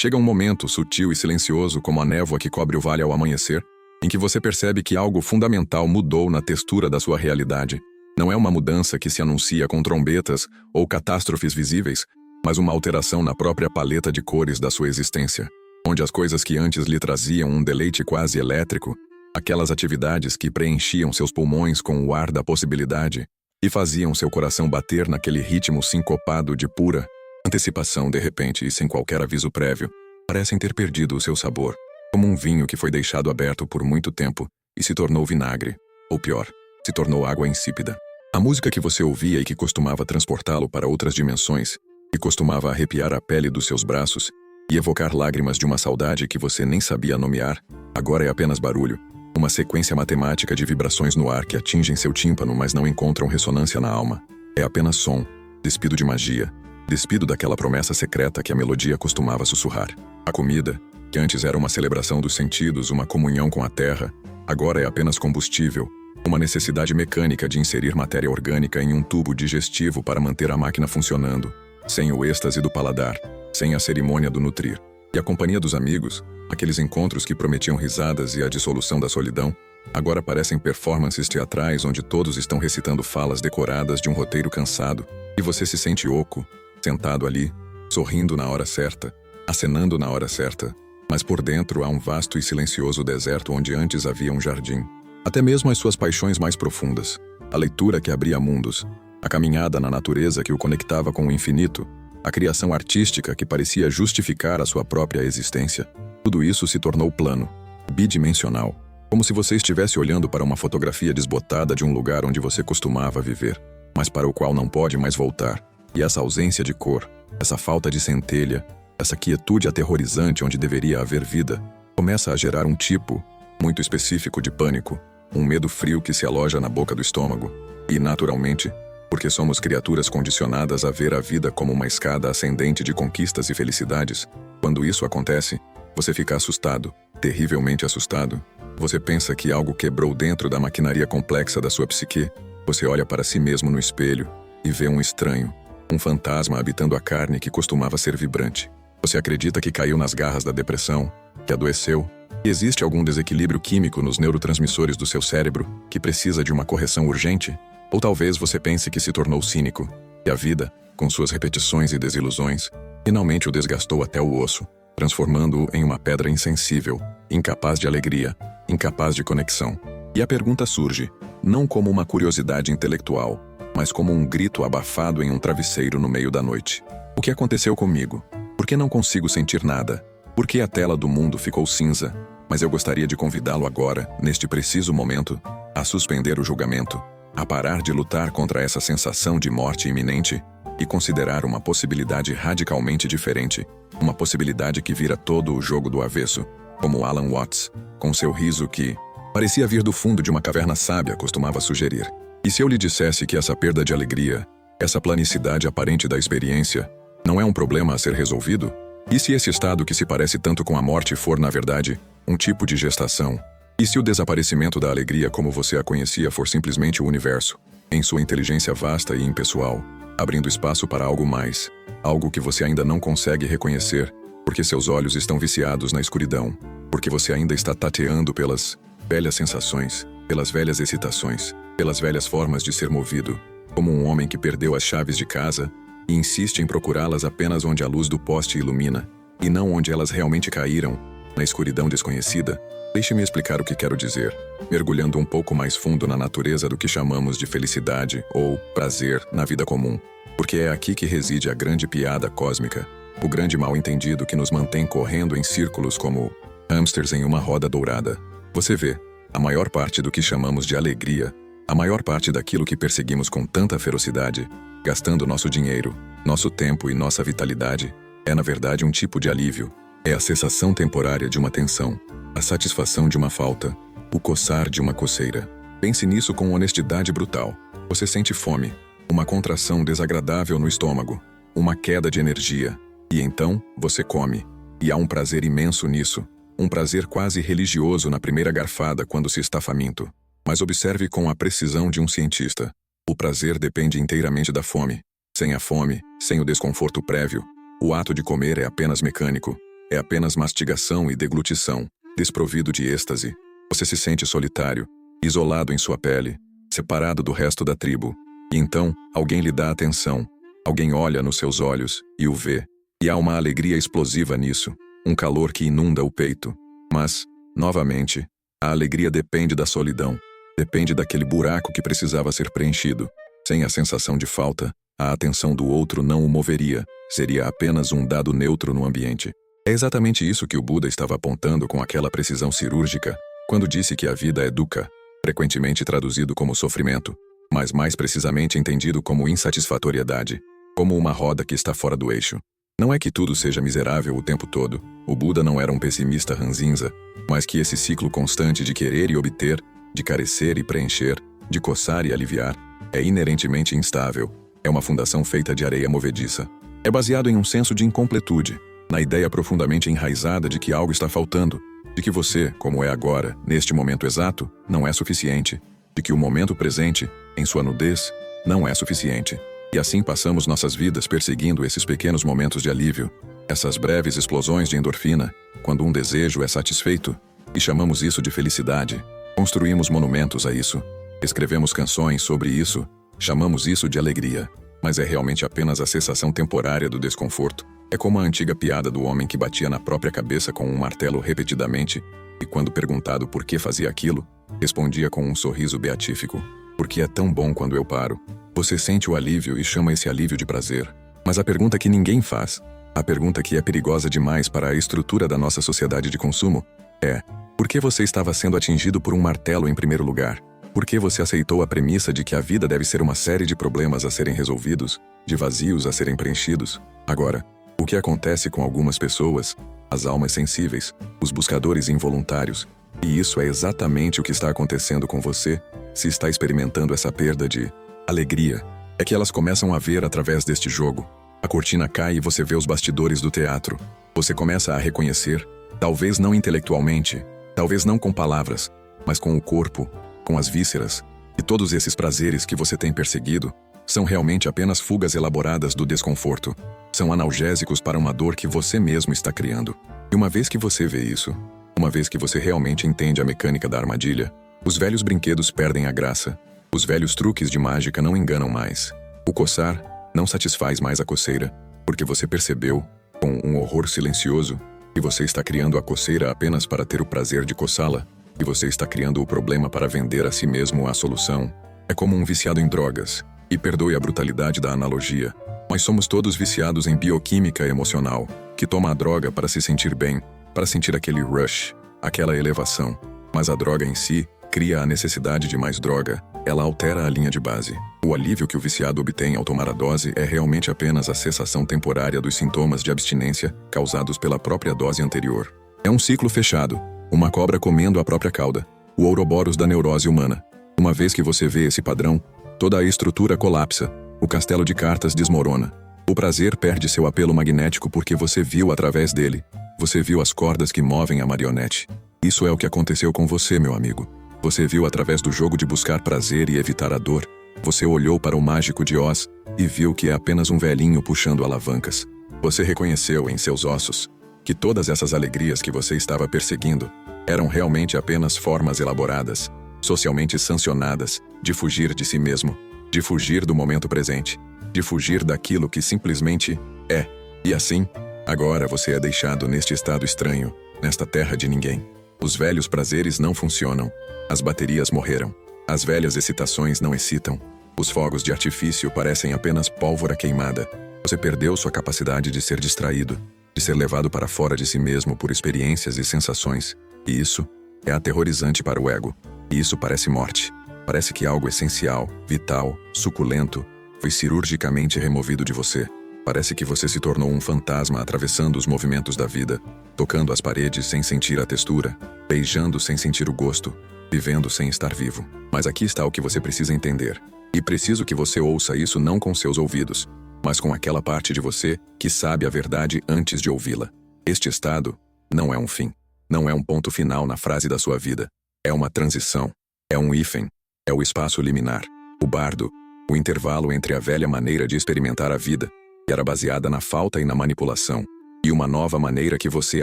Chega um momento sutil e silencioso como a névoa que cobre o vale ao amanhecer, em que você percebe que algo fundamental mudou na textura da sua realidade. Não é uma mudança que se anuncia com trombetas ou catástrofes visíveis, mas uma alteração na própria paleta de cores da sua existência, onde as coisas que antes lhe traziam um deleite quase elétrico, aquelas atividades que preenchiam seus pulmões com o ar da possibilidade e faziam seu coração bater naquele ritmo sincopado de pura antecipação de repente e sem qualquer aviso prévio, parecem ter perdido o seu sabor, como um vinho que foi deixado aberto por muito tempo e se tornou vinagre, ou pior, se tornou água insípida. A música que você ouvia e que costumava transportá-lo para outras dimensões, e costumava arrepiar a pele dos seus braços e evocar lágrimas de uma saudade que você nem sabia nomear, agora é apenas barulho, uma sequência matemática de vibrações no ar que atingem seu tímpano mas não encontram ressonância na alma. É apenas som, despido de magia, despido daquela promessa secreta que a melodia costumava sussurrar. A comida, que antes era uma celebração dos sentidos, uma comunhão com a terra, agora é apenas combustível, uma necessidade mecânica de inserir matéria orgânica em um tubo digestivo para manter a máquina funcionando, sem o êxtase do paladar, sem a cerimônia do nutrir. E a companhia dos amigos, aqueles encontros que prometiam risadas e a dissolução da solidão, agora parecem performances teatrais onde todos estão recitando falas decoradas de um roteiro cansado, e você se sente oco, sentado ali, sorrindo na hora certa, acenando na hora certa, mas por dentro há um vasto e silencioso deserto onde antes havia um jardim. Até mesmo as suas paixões mais profundas, a leitura que abria mundos, a caminhada na natureza que o conectava com o infinito, a criação artística que parecia justificar a sua própria existência, tudo isso se tornou plano, bidimensional, como se você estivesse olhando para uma fotografia desbotada de um lugar onde você costumava viver, mas para o qual não pode mais voltar. E essa ausência de cor, essa falta de centelha, essa quietude aterrorizante onde deveria haver vida, começa a gerar um tipo muito específico de pânico, um medo frio que se aloja na boca do estômago. E, naturalmente, porque somos criaturas condicionadas a ver a vida como uma escada ascendente de conquistas e felicidades, quando isso acontece, você fica assustado, terrivelmente assustado. Você pensa que algo quebrou dentro da maquinaria complexa da sua psique. Você olha para si mesmo no espelho e vê um estranho, um fantasma habitando a carne que costumava ser vibrante. Você acredita que caiu nas garras da depressão, que adoeceu, que existe algum desequilíbrio químico nos neurotransmissores do seu cérebro que precisa de uma correção urgente? Ou talvez você pense que se tornou cínico, que a vida, com suas repetições e desilusões, finalmente o desgastou até o osso, transformando-o em uma pedra insensível, incapaz de alegria, incapaz de conexão. E a pergunta surge, não como uma curiosidade intelectual, mas como um grito abafado em um travesseiro no meio da noite. O que aconteceu comigo? Por que não consigo sentir nada? Por que a tela do mundo ficou cinza? Mas eu gostaria de convidá-lo agora, neste preciso momento, a suspender o julgamento, a parar de lutar contra essa sensação de morte iminente e considerar uma possibilidade radicalmente diferente, uma possibilidade que vira todo o jogo do avesso, como Alan Watts, com seu riso que parecia vir do fundo de uma caverna sábia, costumava sugerir. E se eu lhe dissesse que essa perda de alegria, essa planicidade aparente da experiência, não é um problema a ser resolvido? E se esse estado que se parece tanto com a morte for, na verdade, um tipo de gestação? E se o desaparecimento da alegria como você a conhecia for simplesmente o universo, em sua inteligência vasta e impessoal, abrindo espaço para algo mais, algo que você ainda não consegue reconhecer, porque seus olhos estão viciados na escuridão, porque você ainda está tateando pelas velhas sensações, pelas velhas excitações, pelas velhas formas de ser movido, como um homem que perdeu as chaves de casa e insiste em procurá-las apenas onde a luz do poste ilumina, e não onde elas realmente caíram, na escuridão desconhecida. Deixe-me explicar o que quero dizer, mergulhando um pouco mais fundo na natureza do que chamamos de felicidade ou prazer na vida comum, porque é aqui que reside a grande piada cósmica, o grande mal-entendido que nos mantém correndo em círculos como hamsters em uma roda dourada. Você vê, a maior parte do que chamamos de alegria, a maior parte daquilo que perseguimos com tanta ferocidade, gastando nosso dinheiro, nosso tempo e nossa vitalidade, é na verdade um tipo de alívio. É a cessação temporária de uma tensão, a satisfação de uma falta, o coçar de uma coceira. Pense nisso com honestidade brutal. Você sente fome, uma contração desagradável no estômago, uma queda de energia, e então você come. E há um prazer imenso nisso, um prazer quase religioso na primeira garfada quando se está faminto. Mas observe com a precisão de um cientista. O prazer depende inteiramente da fome. Sem a fome, sem o desconforto prévio, o ato de comer é apenas mecânico. é apenas mastigação e deglutição, desprovido de êxtase. Você se sente solitário, isolado em sua pele, separado do resto da tribo. E então, alguém lhe dá atenção. Alguém olha nos seus olhos e o vê. E há uma alegria explosiva nisso, um calor que inunda o peito. Mas, novamente, a alegria depende da solidão. Depende daquele buraco que precisava ser preenchido. Sem a sensação de falta, a atenção do outro não o moveria. Seria apenas um dado neutro no ambiente. É exatamente isso que o Buda estava apontando com aquela precisão cirúrgica, quando disse que a vida é dukkha, frequentemente traduzido como sofrimento, mas mais precisamente entendido como insatisfatoriedade, como uma roda que está fora do eixo. Não é que tudo seja miserável o tempo todo. O Buda não era um pessimista ranzinza, mas que esse ciclo constante de querer e obter, de carecer e preencher, de coçar e aliviar, é inerentemente instável. É uma fundação feita de areia movediça. É baseado em um senso de incompletude, na ideia profundamente enraizada de que algo está faltando, de que você, como é agora, neste momento exato, não é suficiente, de que o momento presente, em sua nudez, não é suficiente. E assim passamos nossas vidas perseguindo esses pequenos momentos de alívio, essas breves explosões de endorfina, quando um desejo é satisfeito, e chamamos isso de felicidade. Construímos monumentos a isso, escrevemos canções sobre isso, chamamos isso de alegria. Mas é realmente apenas a cessação temporária do desconforto. É como a antiga piada do homem que batia na própria cabeça com um martelo repetidamente, e quando perguntado por que fazia aquilo, respondia com um sorriso beatífico: porque é tão bom quando eu paro. Você sente o alívio e chama esse alívio de prazer. Mas a pergunta que ninguém faz, a pergunta que é perigosa demais para a estrutura da nossa sociedade de consumo, é: por que você estava sendo atingido por um martelo em primeiro lugar? Por que você aceitou a premissa de que a vida deve ser uma série de problemas a serem resolvidos, de vazios a serem preenchidos? Agora, o que acontece com algumas pessoas, as almas sensíveis, os buscadores involuntários, e isso é exatamente o que está acontecendo com você, se está experimentando essa perda de alegria, é que elas começam a ver através deste jogo. A cortina cai e você vê os bastidores do teatro. Você começa a reconhecer, talvez não intelectualmente, talvez não com palavras, mas com o corpo, com as vísceras, e todos esses prazeres que você tem perseguido são realmente apenas fugas elaboradas do desconforto. São analgésicos para uma dor que você mesmo está criando. E uma vez que você vê isso, uma vez que você realmente entende a mecânica da armadilha, os velhos brinquedos perdem a graça. Os velhos truques de mágica não enganam mais. O coçar não satisfaz mais a coceira, porque você percebeu, com um horror silencioso, que você está criando a coceira apenas para ter o prazer de coçá-la, e você está criando o problema para vender a si mesmo a solução. É como um viciado em drogas, e perdoe a brutalidade da analogia, mas somos todos viciados em bioquímica emocional, que toma a droga para se sentir bem, para sentir aquele rush, aquela elevação. Mas a droga em si cria a necessidade de mais droga, ela altera a linha de base. O alívio que o viciado obtém ao tomar a dose é realmente apenas a cessação temporária dos sintomas de abstinência causados pela própria dose anterior. É um ciclo fechado, uma cobra comendo a própria cauda, o Ouroboros da neurose humana. Uma vez que você vê esse padrão, toda a estrutura colapsa, o castelo de cartas desmorona. O prazer perde seu apelo magnético porque você viu através dele. Você viu as cordas que movem a marionete. Isso é o que aconteceu com você, meu amigo. Você viu através do jogo de buscar prazer e evitar a dor. Você olhou para o mágico de Oz e viu que é apenas um velhinho puxando alavancas. Você reconheceu em seus ossos que todas essas alegrias que você estava perseguindo eram realmente apenas formas elaboradas, socialmente sancionadas, de fugir de si mesmo, de fugir do momento presente, de fugir daquilo que simplesmente é. E assim, agora você é deixado neste estado estranho, nesta terra de ninguém. Os velhos prazeres não funcionam. As baterias morreram. As velhas excitações não excitam. Os fogos de artifício parecem apenas pólvora queimada. Você perdeu sua capacidade de ser distraído, de ser levado para fora de si mesmo por experiências e sensações. E isso é aterrorizante para o ego. E isso parece morte. Parece que algo essencial, vital, suculento, foi cirurgicamente removido de você. Parece que você se tornou um fantasma atravessando os movimentos da vida, tocando as paredes sem sentir a textura, beijando sem sentir o gosto, vivendo sem estar vivo. Mas aqui está o que você precisa entender. E preciso que você ouça isso não com seus ouvidos, mas com aquela parte de você que sabe a verdade antes de ouvi-la. Este estado não é um fim. Não é um ponto final na frase da sua vida. É uma transição. É um hífen. É o espaço liminar. O bardo. O intervalo entre a velha maneira de experimentar a vida, que era baseada na falta e na manipulação, E uma nova maneira que você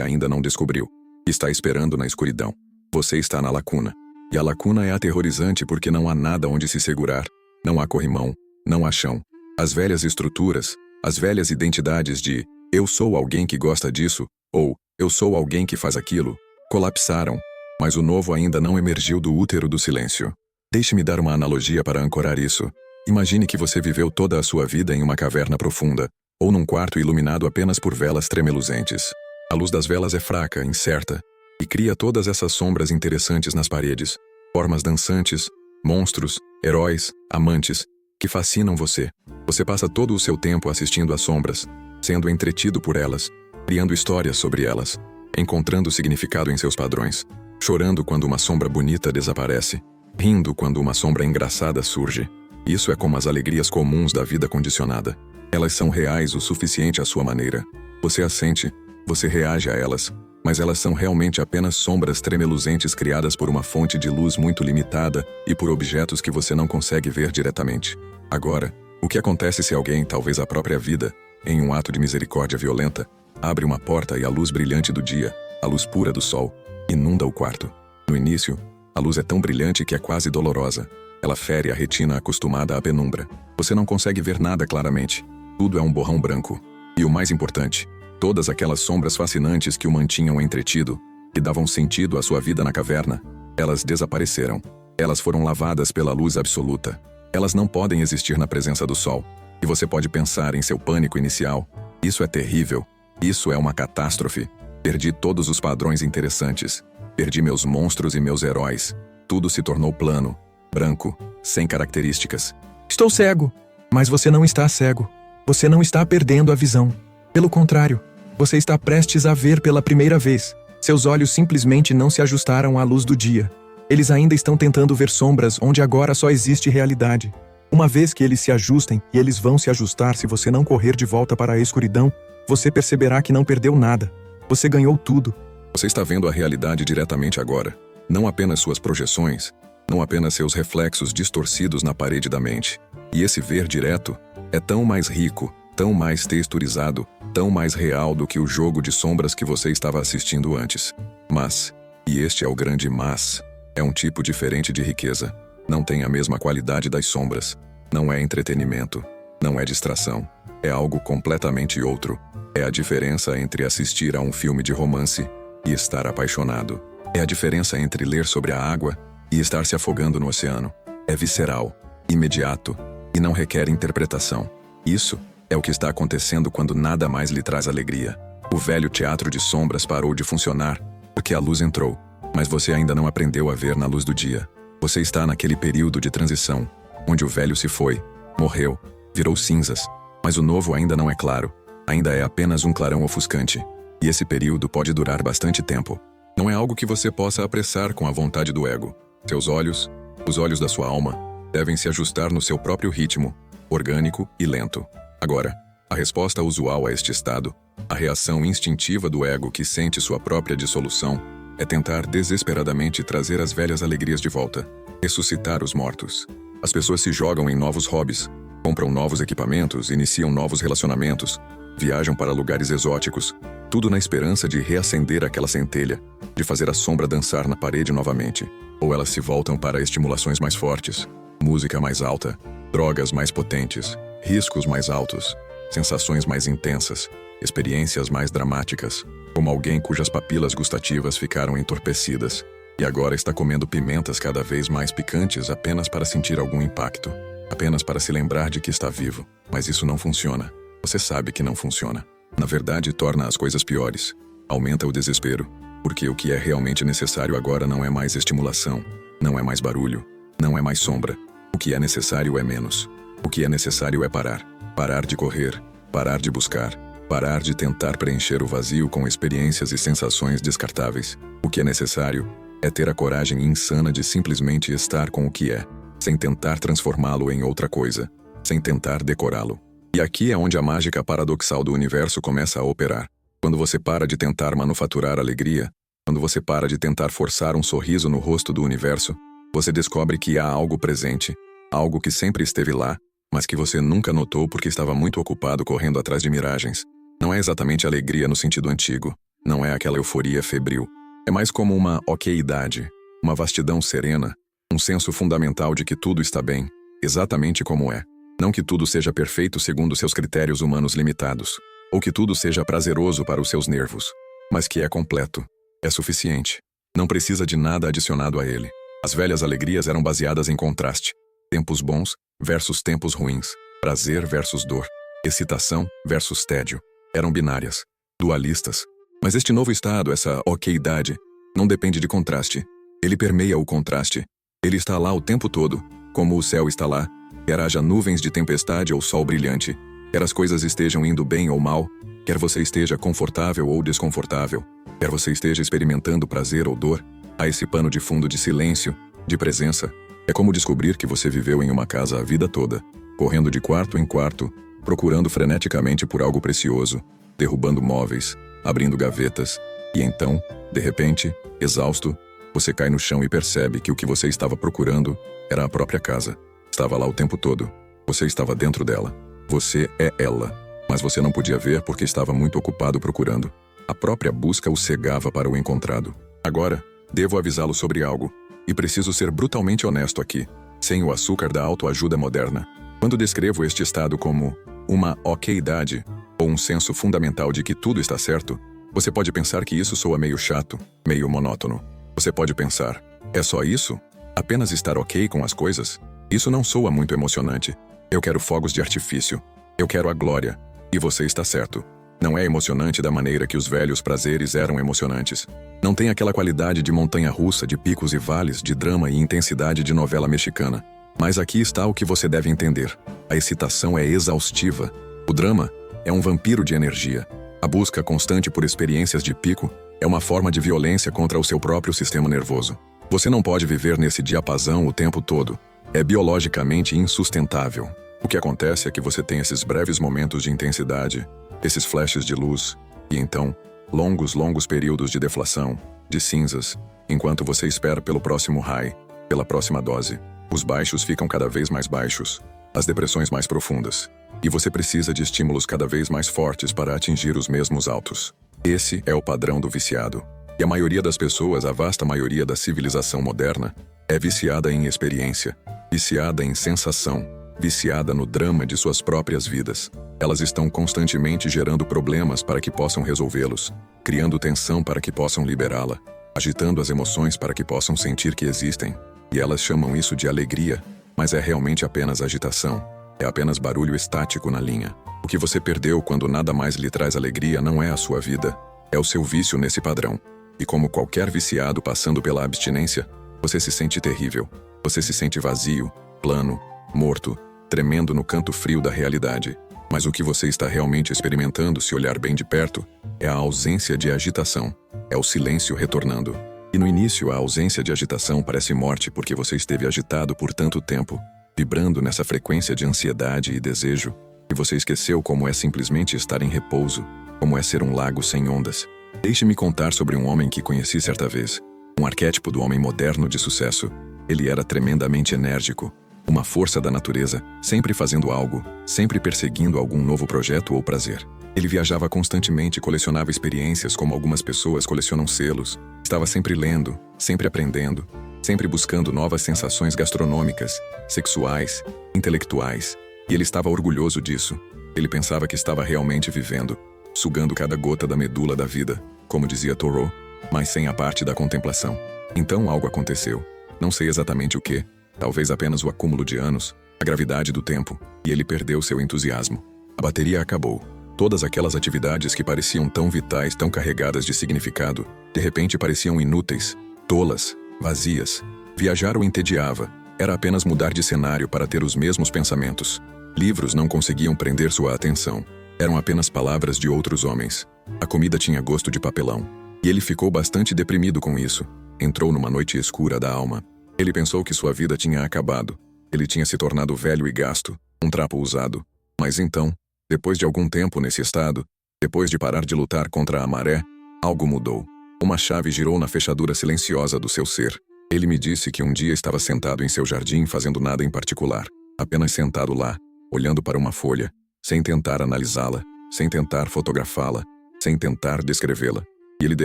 ainda não descobriu. Está esperando na escuridão. Você está na lacuna. E a lacuna é aterrorizante porque não há nada onde se segurar. Não há corrimão, não há chão. As velhas estruturas, as velhas identidades de eu sou alguém que gosta disso, ou eu sou alguém que faz aquilo, colapsaram, mas o novo ainda não emergiu do útero do silêncio. Deixe-me dar uma analogia para ancorar isso. Imagine que você viveu toda a sua vida em uma caverna profunda, ou num quarto iluminado apenas por velas tremeluzentes. A luz das velas é fraca, incerta, e cria todas essas sombras interessantes nas paredes, formas dançantes, monstros, heróis, amantes, que fascinam você. Você passa todo o seu tempo assistindo às sombras, sendo entretido por elas, criando histórias sobre elas, encontrando significado em seus padrões, chorando quando uma sombra bonita desaparece, rindo quando uma sombra engraçada surge. Isso é como as alegrias comuns da vida condicionada. Elas são reais o suficiente à sua maneira. Você as sente, você reage a elas, mas elas são realmente apenas sombras tremeluzentes criadas por uma fonte de luz muito limitada e por objetos que você não consegue ver diretamente. Agora, o que acontece se alguém, talvez a própria vida, em um ato de misericórdia violenta, abre uma porta e a luz brilhante do dia, a luz pura do sol, inunda o quarto? No início, a luz é tão brilhante que é quase dolorosa. Ela fere a retina acostumada à penumbra. Você não consegue ver nada claramente. Tudo é um borrão branco. E o mais importante, todas aquelas sombras fascinantes que o mantinham entretido, que davam sentido à sua vida na caverna, elas desapareceram. Elas foram lavadas pela luz absoluta. Elas não podem existir na presença do sol. E você pode pensar em seu pânico inicial. Isso é terrível. Isso é uma catástrofe. Perdi todos os padrões interessantes. Perdi meus monstros e meus heróis. Tudo se tornou plano, branco, sem características. Estou cego. Mas você não está cego. Você não está perdendo a visão. Pelo contrário, você está prestes a ver pela primeira vez. Seus olhos simplesmente não se ajustaram à luz do dia. Eles ainda estão tentando ver sombras onde agora só existe realidade. Uma vez que eles se ajustem, e eles vão se ajustar se você não correr de volta para a escuridão, você perceberá que não perdeu nada. Você ganhou tudo. Você está vendo a realidade diretamente agora. Não apenas suas projeções, não apenas seus reflexos distorcidos na parede da mente. E esse ver direto é tão mais rico, tão mais texturizado, tão mais real do que o jogo de sombras que você estava assistindo antes. Mas, e este é o grande mas, é um tipo diferente de riqueza. Não tem a mesma qualidade das sombras. Não é entretenimento. Não é distração. É algo completamente outro. É a diferença entre assistir a um filme de romance e estar apaixonado. É a diferença entre ler sobre a água e estar se afogando no oceano. É visceral, imediato e não requer interpretação. Isso é o que está acontecendo quando nada mais lhe traz alegria. O velho teatro de sombras parou de funcionar porque a luz entrou, mas você ainda não aprendeu a ver na luz do dia. Você está naquele período de transição, onde o velho se foi, morreu, virou cinzas, mas o novo ainda não é claro, ainda é apenas um clarão ofuscante. E esse período pode durar bastante tempo. Não é algo que você possa apressar com a vontade do ego. Seus olhos, os olhos da sua alma, devem se ajustar no seu próprio ritmo, orgânico e lento. Agora, a resposta usual a este estado, a reação instintiva do ego que sente sua própria dissolução, é tentar desesperadamente trazer as velhas alegrias de volta, ressuscitar os mortos. As pessoas se jogam em novos hobbies, compram novos equipamentos, iniciam novos relacionamentos, viajam para lugares exóticos, tudo na esperança de reacender aquela centelha, de fazer a sombra dançar na parede novamente. Ou elas se voltam para estimulações mais fortes, música mais alta, drogas mais potentes, riscos mais altos, sensações mais intensas, experiências mais dramáticas, como alguém cujas papilas gustativas ficaram entorpecidas e agora está comendo pimentas cada vez mais picantes apenas para sentir algum impacto, apenas para se lembrar de que está vivo. Mas isso não funciona. Você sabe que não funciona. Na verdade, torna as coisas piores. Aumenta o desespero, porque o que é realmente necessário agora não é mais estimulação, não é mais barulho, não é mais sombra. O que é necessário é menos. O que é necessário é parar. Parar de correr, parar de buscar, parar de tentar preencher o vazio com experiências e sensações descartáveis. O que é necessário é ter a coragem insana de simplesmente estar com o que é, sem tentar transformá-lo em outra coisa, sem tentar decorá-lo. E aqui é onde a mágica paradoxal do universo começa a operar. Quando você para de tentar manufaturar alegria, quando você para de tentar forçar um sorriso no rosto do universo, você descobre que há algo presente, algo que sempre esteve lá, mas que você nunca notou porque estava muito ocupado correndo atrás de miragens. Não é exatamente alegria no sentido antigo. Não é aquela euforia febril. É mais como uma oqueidade, uma vastidão serena, um senso fundamental de que tudo está bem, exatamente como é. Não que tudo seja perfeito segundo seus critérios humanos limitados, ou que tudo seja prazeroso para os seus nervos, mas que é completo, é suficiente. Não precisa de nada adicionado a ele. As velhas alegrias eram baseadas em contraste. Tempos bons versus tempos ruins. Prazer versus dor. Excitação versus tédio. Eram binárias, dualistas. Mas este novo estado, essa oqueidade, não depende de contraste. Ele permeia o contraste. Ele está lá o tempo todo, como o céu está lá, quer haja nuvens de tempestade ou sol brilhante, quer as coisas estejam indo bem ou mal, quer você esteja confortável ou desconfortável, quer você esteja experimentando prazer ou dor, há esse pano de fundo de silêncio, de presença. É como descobrir que você viveu em uma casa a vida toda, correndo de quarto em quarto, procurando freneticamente por algo precioso, derrubando móveis, abrindo gavetas, e então, de repente, exausto, você cai no chão e percebe que o que você estava procurando era a própria casa. Estava lá o tempo todo. Você estava dentro dela. Você é ela. Mas você não podia ver porque estava muito ocupado procurando. A própria busca o cegava para o encontrado. Agora, devo avisá-lo sobre algo. E preciso ser brutalmente honesto aqui, sem o açúcar da autoajuda moderna. Quando descrevo este estado como uma oqueidade, ou um senso fundamental de que tudo está certo, você pode pensar que isso soa meio chato, meio monótono. Você pode pensar, é só isso? Apenas estar ok com as coisas? Isso não soa muito emocionante. Eu quero fogos de artifício. Eu quero a glória. E você está certo. Não é emocionante da maneira que os velhos prazeres eram emocionantes. Não tem aquela qualidade de montanha-russa, de picos e vales, de drama e intensidade de novela mexicana. Mas aqui está o que você deve entender. A excitação é exaustiva. O drama é um vampiro de energia. A busca constante por experiências de pico é uma forma de violência contra o seu próprio sistema nervoso. Você não pode viver nesse diapasão o tempo todo. É biologicamente insustentável. O que acontece é que você tem esses breves momentos de intensidade, esses flashes de luz, e então, longos períodos de deflação, de cinzas, enquanto você espera pelo próximo high, pela próxima dose. Os baixos ficam cada vez mais baixos, as depressões mais profundas, e você precisa de estímulos cada vez mais fortes para atingir os mesmos altos. Esse é o padrão do viciado. E a maioria das pessoas, a vasta maioria da civilização moderna, é viciada em experiência, viciada em sensação, viciada no drama de suas próprias vidas. Elas estão constantemente gerando problemas para que possam resolvê-los, criando tensão para que possam liberá-la, agitando as emoções para que possam sentir que existem. E elas chamam isso de alegria, mas é realmente apenas agitação. É apenas barulho estático na linha. O que você perdeu quando nada mais lhe traz alegria não é a sua vida, é o seu vício nesse padrão. E como qualquer viciado passando pela abstinência, você se sente terrível. Você se sente vazio, plano, morto, tremendo no canto frio da realidade. Mas o que você está realmente experimentando, se olhar bem de perto, é a ausência de agitação. É o silêncio retornando. E no início, a ausência de agitação parece morte porque você esteve agitado por tanto tempo, vibrando nessa frequência de ansiedade e desejo, e você esqueceu como é simplesmente estar em repouso, como é ser um lago sem ondas. Deixe-me contar sobre um homem que conheci certa vez. Um arquétipo do homem moderno de sucesso. Ele era tremendamente enérgico. Uma força da natureza, sempre fazendo algo, sempre perseguindo algum novo projeto ou prazer. Ele viajava constantemente e colecionava experiências como algumas pessoas colecionam selos. Estava sempre lendo, sempre aprendendo, sempre buscando novas sensações gastronômicas, sexuais, intelectuais. E ele estava orgulhoso disso. Ele pensava que estava realmente vivendo, sugando cada gota da medula da vida, como dizia Thoreau, mas sem a parte da contemplação. Então algo aconteceu. Não sei exatamente o que, talvez apenas o acúmulo de anos, a gravidade do tempo, e ele perdeu seu entusiasmo. A bateria acabou. Todas aquelas atividades que pareciam tão vitais, tão carregadas de significado, de repente pareciam inúteis, tolas, vazias. Viajar o entediava. Era apenas mudar de cenário para ter os mesmos pensamentos. Livros não conseguiam prender sua atenção. Eram apenas palavras de outros homens. A comida tinha gosto de papelão. E ele ficou bastante deprimido com isso. Entrou numa noite escura da alma. Ele pensou que sua vida tinha acabado. Ele tinha se tornado velho e gasto, um trapo usado. Mas então, depois de algum tempo nesse estado, depois de parar de lutar contra a maré, algo mudou. Uma chave girou na fechadura silenciosa do seu ser. Ele me disse que um dia estava sentado em seu jardim fazendo nada em particular, apenas sentado lá, olhando para uma folha, sem tentar analisá-la, sem tentar fotografá-la, sem tentar descrevê-la. E ele de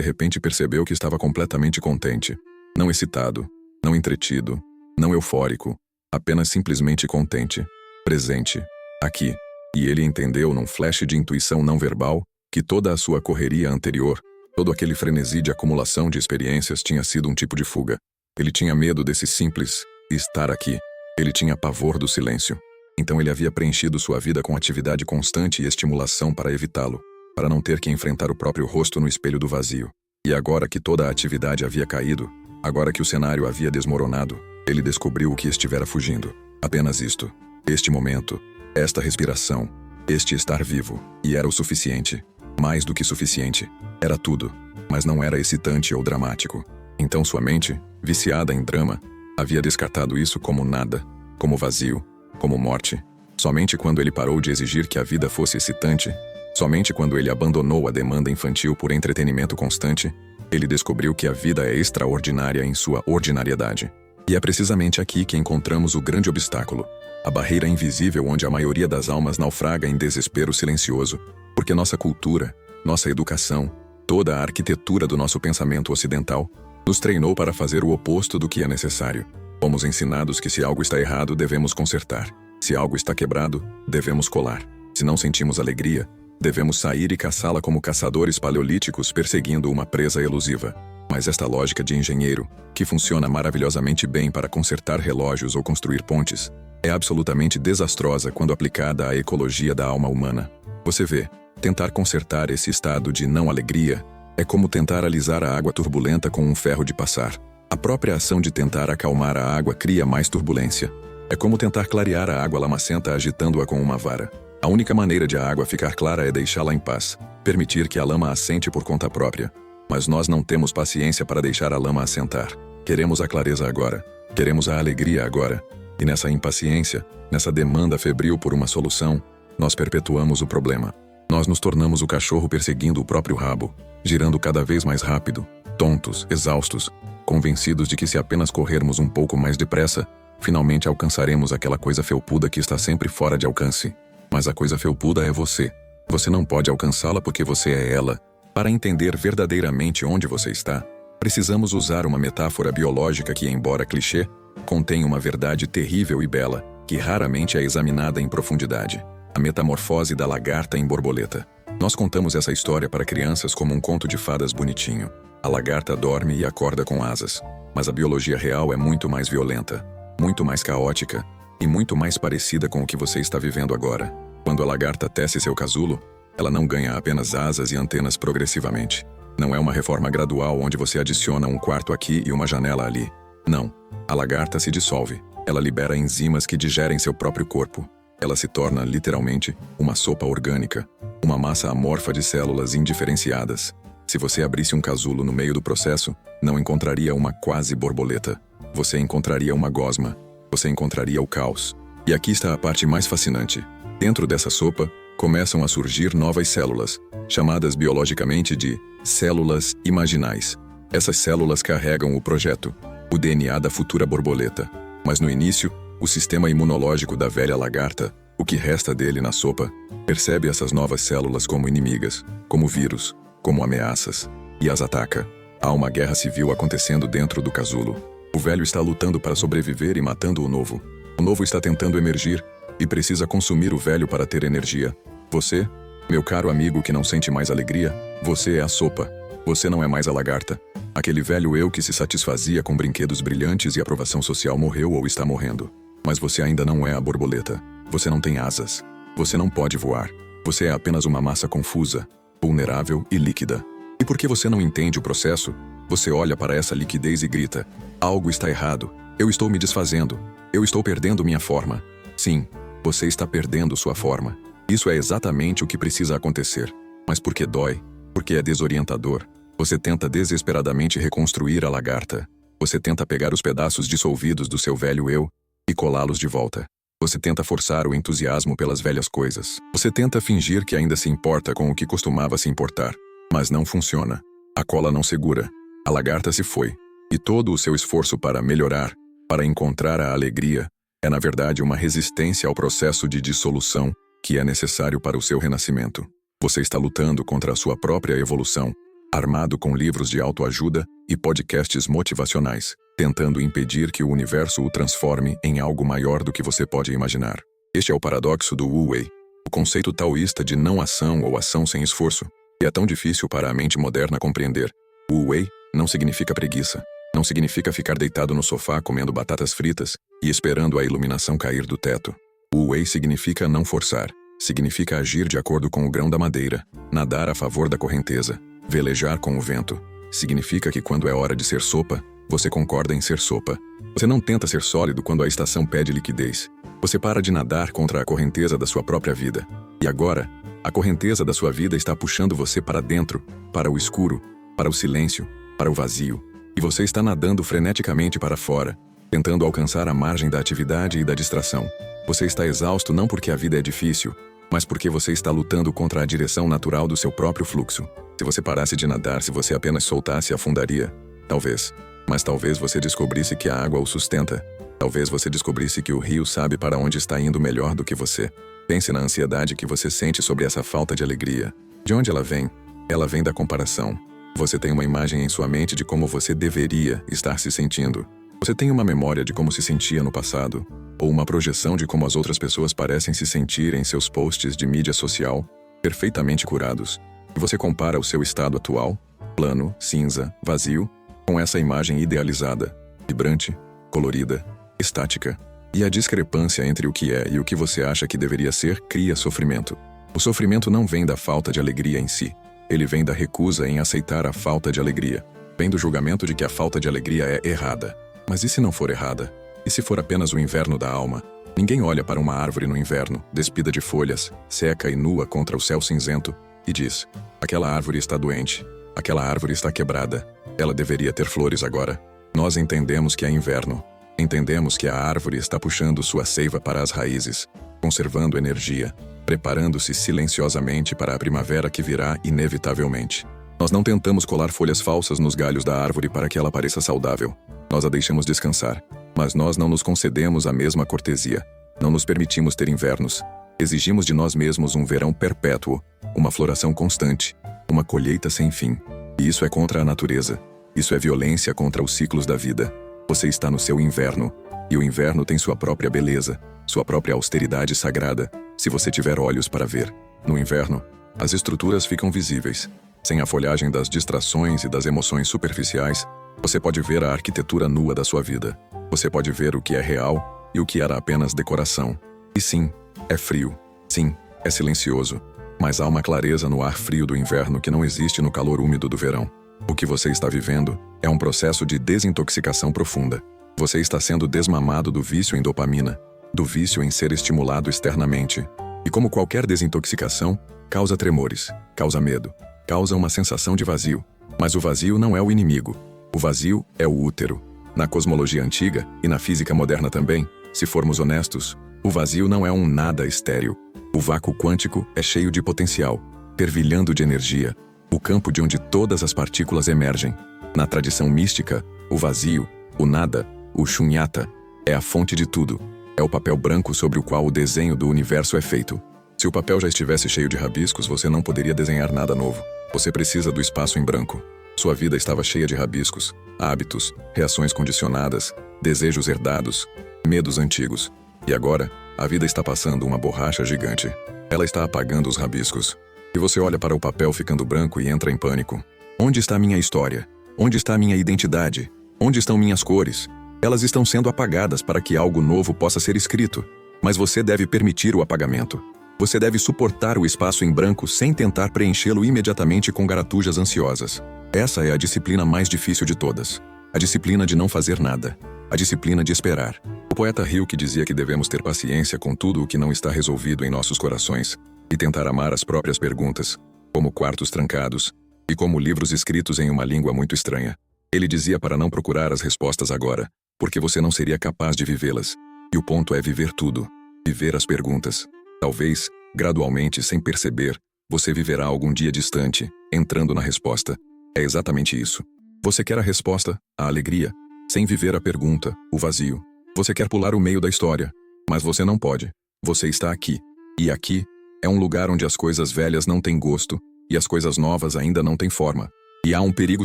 repente percebeu que estava completamente contente. Não excitado, não entretido, não eufórico, apenas simplesmente contente, presente, aqui. E ele entendeu num flash de intuição não verbal que toda a sua correria anterior, todo aquele frenesi de acumulação de experiências tinha sido um tipo de fuga. Ele tinha medo desse simples estar aqui. Ele tinha pavor do silêncio. Então ele havia preenchido sua vida com atividade constante e estimulação para evitá-lo, para não ter que enfrentar o próprio rosto no espelho do vazio. E agora que toda a atividade havia caído, agora que o cenário havia desmoronado, ele descobriu o que estivera fugindo. Apenas isto. Este momento. Esta respiração. Este estar vivo. E era o suficiente. Mais do que suficiente. Era tudo. Mas não era excitante ou dramático. Então sua mente, viciada em drama, havia descartado isso como nada, como vazio, como morte. Somente quando ele parou de exigir que a vida fosse excitante, somente quando ele abandonou a demanda infantil por entretenimento constante, ele descobriu que a vida é extraordinária em sua ordinariedade. E é precisamente aqui que encontramos o grande obstáculo, a barreira invisível onde a maioria das almas naufraga em desespero silencioso, porque nossa cultura, nossa educação, toda a arquitetura do nosso pensamento ocidental, nos treinou para fazer o oposto do que é necessário. Fomos ensinados que se algo está errado, devemos consertar. Se algo está quebrado, devemos colar. Se não sentimos alegria, devemos sair e caçá-la como caçadores paleolíticos perseguindo uma presa elusiva. Mas esta lógica de engenheiro, que funciona maravilhosamente bem para consertar relógios ou construir pontes, é absolutamente desastrosa quando aplicada à ecologia da alma humana. Você vê, tentar consertar esse estado de não alegria é como tentar alisar a água turbulenta com um ferro de passar. A própria ação de tentar acalmar a água cria mais turbulência. É como tentar clarear a água lamacenta agitando-a com uma vara. A única maneira de a água ficar clara é deixá-la em paz, permitir que a lama assente por conta própria. Mas nós não temos paciência para deixar a lama assentar. Queremos a clareza agora. Queremos a alegria agora. E nessa impaciência, nessa demanda febril por uma solução, nós perpetuamos o problema. Nós nos tornamos o cachorro perseguindo o próprio rabo, girando cada vez mais rápido, tontos, exaustos, convencidos de que se apenas corrermos um pouco mais depressa, finalmente alcançaremos aquela coisa felpuda que está sempre fora de alcance. Mas a coisa felpuda é você. Você não pode alcançá-la porque você é ela. Para entender verdadeiramente onde você está, precisamos usar uma metáfora biológica que, embora clichê, contém uma verdade terrível e bela, que raramente é examinada em profundidade. A metamorfose da lagarta em borboleta. Nós contamos essa história para crianças como um conto de fadas bonitinho. A lagarta dorme e acorda com asas. Mas a biologia real é muito mais violenta, muito mais caótica e muito mais parecida com o que você está vivendo agora. Quando a lagarta tece seu casulo, ela não ganha apenas asas e antenas progressivamente. Não é uma reforma gradual onde você adiciona um quarto aqui e uma janela ali. Não. A lagarta se dissolve. Ela libera enzimas que digerem seu próprio corpo. Ela se torna, literalmente, uma sopa orgânica, uma massa amorfa de células indiferenciadas. Se você abrisse um casulo no meio do processo, não encontraria uma quase borboleta. Você encontraria uma gosma. Você encontraria o caos. E aqui está a parte mais fascinante. Dentro dessa sopa, começam a surgir novas células, chamadas biologicamente de células imaginais. Essas células carregam o projeto, o DNA da futura borboleta. Mas no início, o sistema imunológico da velha lagarta, o que resta dele na sopa, percebe essas novas células como inimigas, como vírus, como ameaças, e as ataca. Há uma guerra civil acontecendo dentro do casulo. O velho está lutando para sobreviver e matando o novo. O novo está tentando emergir e precisa consumir o velho para ter energia. Você, meu caro amigo que não sente mais alegria, você é a sopa. Você não é mais a lagarta. Aquele velho eu que se satisfazia com brinquedos brilhantes e aprovação social morreu ou está morrendo. Mas você ainda não é a borboleta. Você não tem asas. Você não pode voar. Você é apenas uma massa confusa, vulnerável e líquida. E porque você não entende o processo, você olha para essa liquidez e grita: algo está errado. Eu estou me desfazendo. Eu estou perdendo minha forma. Sim, você está perdendo sua forma. Isso é exatamente o que precisa acontecer. Mas porque dói, porque é desorientador, você tenta desesperadamente reconstruir a lagarta. Você tenta pegar os pedaços dissolvidos do seu velho eu e colá-los de volta. Você tenta forçar o entusiasmo pelas velhas coisas. Você tenta fingir que ainda se importa com o que costumava se importar. Mas não funciona. A cola não segura. A lagarta se foi. E todo o seu esforço para melhorar, para encontrar a alegria, é na verdade uma resistência ao processo de dissolução que é necessário para o seu renascimento. Você está lutando contra a sua própria evolução, armado com livros de autoajuda e podcasts motivacionais, tentando impedir que o universo o transforme em algo maior do que você pode imaginar. Este é o paradoxo do Wu Wei, o conceito taoísta de não ação ou ação sem esforço, que é tão difícil para a mente moderna compreender. Wu Wei não significa preguiça, não significa ficar deitado no sofá comendo batatas fritas e esperando a iluminação cair do teto. Wu Wei significa não forçar, significa agir de acordo com o grão da madeira, nadar a favor da correnteza, velejar com o vento. Significa que quando é hora de ser sopa, você concorda em ser sopa. Você não tenta ser sólido quando a estação pede liquidez. Você para de nadar contra a correnteza da sua própria vida. E agora, a correnteza da sua vida está puxando você para dentro, para o escuro, para o silêncio, para o vazio. E você está nadando freneticamente para fora, tentando alcançar a margem da atividade e da distração. Você está exausto não porque a vida é difícil, mas porque você está lutando contra a direção natural do seu próprio fluxo. Se você parasse de nadar, se você apenas soltasse, afundaria. Talvez. Mas talvez você descobrisse que a água o sustenta. Talvez você descobrisse que o rio sabe para onde está indo melhor do que você. Pense na ansiedade que você sente sobre essa falta de alegria. De onde ela vem? Ela vem da comparação. Você tem uma imagem em sua mente de como você deveria estar se sentindo. Você tem uma memória de como se sentia no passado, ou uma projeção de como as outras pessoas parecem se sentir em seus posts de mídia social, perfeitamente curados. E você compara o seu estado atual, plano, cinza, vazio, com essa imagem idealizada, vibrante, colorida, estática. E a discrepância entre o que é e o que você acha que deveria ser cria sofrimento. O sofrimento não vem da falta de alegria em si. Ele vem da recusa em aceitar a falta de alegria. Vem do julgamento de que a falta de alegria é errada. Mas e se não for errada? E se for apenas o inverno da alma? Ninguém olha para uma árvore no inverno, despida de folhas, seca e nua contra o céu cinzento, e diz: aquela árvore está doente, aquela árvore está quebrada, ela deveria ter flores agora. Nós entendemos que é inverno. Entendemos que a árvore está puxando sua seiva para as raízes, conservando energia, preparando-se silenciosamente para a primavera que virá inevitavelmente. Nós não tentamos colar folhas falsas nos galhos da árvore para que ela pareça saudável. Nós a deixamos descansar, mas nós não nos concedemos a mesma cortesia. Não nos permitimos ter invernos. Exigimos de nós mesmos um verão perpétuo, uma floração constante, uma colheita sem fim. E isso é contra a natureza. Isso é violência contra os ciclos da vida. Você está no seu inverno, e o inverno tem sua própria beleza, sua própria austeridade sagrada, se você tiver olhos para ver. No inverno, as estruturas ficam visíveis. Sem a folhagem das distrações e das emoções superficiais, você pode ver a arquitetura nua da sua vida. Você pode ver o que é real e o que era apenas decoração. E sim, é frio. Sim, é silencioso. Mas há uma clareza no ar frio do inverno que não existe no calor úmido do verão. O que você está vivendo é um processo de desintoxicação profunda. Você está sendo desmamado do vício em dopamina, do vício em ser estimulado externamente. E como qualquer desintoxicação, causa tremores, causa medo, causa uma sensação de vazio. Mas o vazio não é o inimigo. O vazio é o útero. Na cosmologia antiga, e na física moderna também, se formos honestos, o vazio não é um nada estéril. O vácuo quântico é cheio de potencial, fervilhando de energia, o campo de onde todas as partículas emergem. Na tradição mística, o vazio, o nada, o shunyata, é a fonte de tudo. É o papel branco sobre o qual o desenho do universo é feito. Se o papel já estivesse cheio de rabiscos, você não poderia desenhar nada novo. Você precisa do espaço em branco. Sua vida estava cheia de rabiscos, hábitos, reações condicionadas, desejos herdados, medos antigos. E agora, a vida está passando uma borracha gigante. Ela está apagando os rabiscos. E você olha para o papel ficando branco e entra em pânico. Onde está minha história? Onde está minha identidade? Onde estão minhas cores? Elas estão sendo apagadas para que algo novo possa ser escrito. Mas você deve permitir o apagamento. Você deve suportar o espaço em branco sem tentar preenchê-lo imediatamente com garatujas ansiosas. Essa é a disciplina mais difícil de todas. A disciplina de não fazer nada. A disciplina de esperar. O poeta Rilke dizia que devemos ter paciência com tudo o que não está resolvido em nossos corações e tentar amar as próprias perguntas, como quartos trancados e como livros escritos em uma língua muito estranha. Ele dizia para não procurar as respostas agora, porque você não seria capaz de vivê-las. E o ponto é viver tudo. Viver as perguntas. Talvez, gradualmente, sem perceber, você viverá algum dia distante, entrando na resposta. É exatamente isso. Você quer a resposta, a alegria, sem viver a pergunta, o vazio. Você quer pular o meio da história, mas você não pode. Você está aqui. E aqui É um lugar onde as coisas velhas não têm gosto e as coisas novas ainda não têm forma. E há um perigo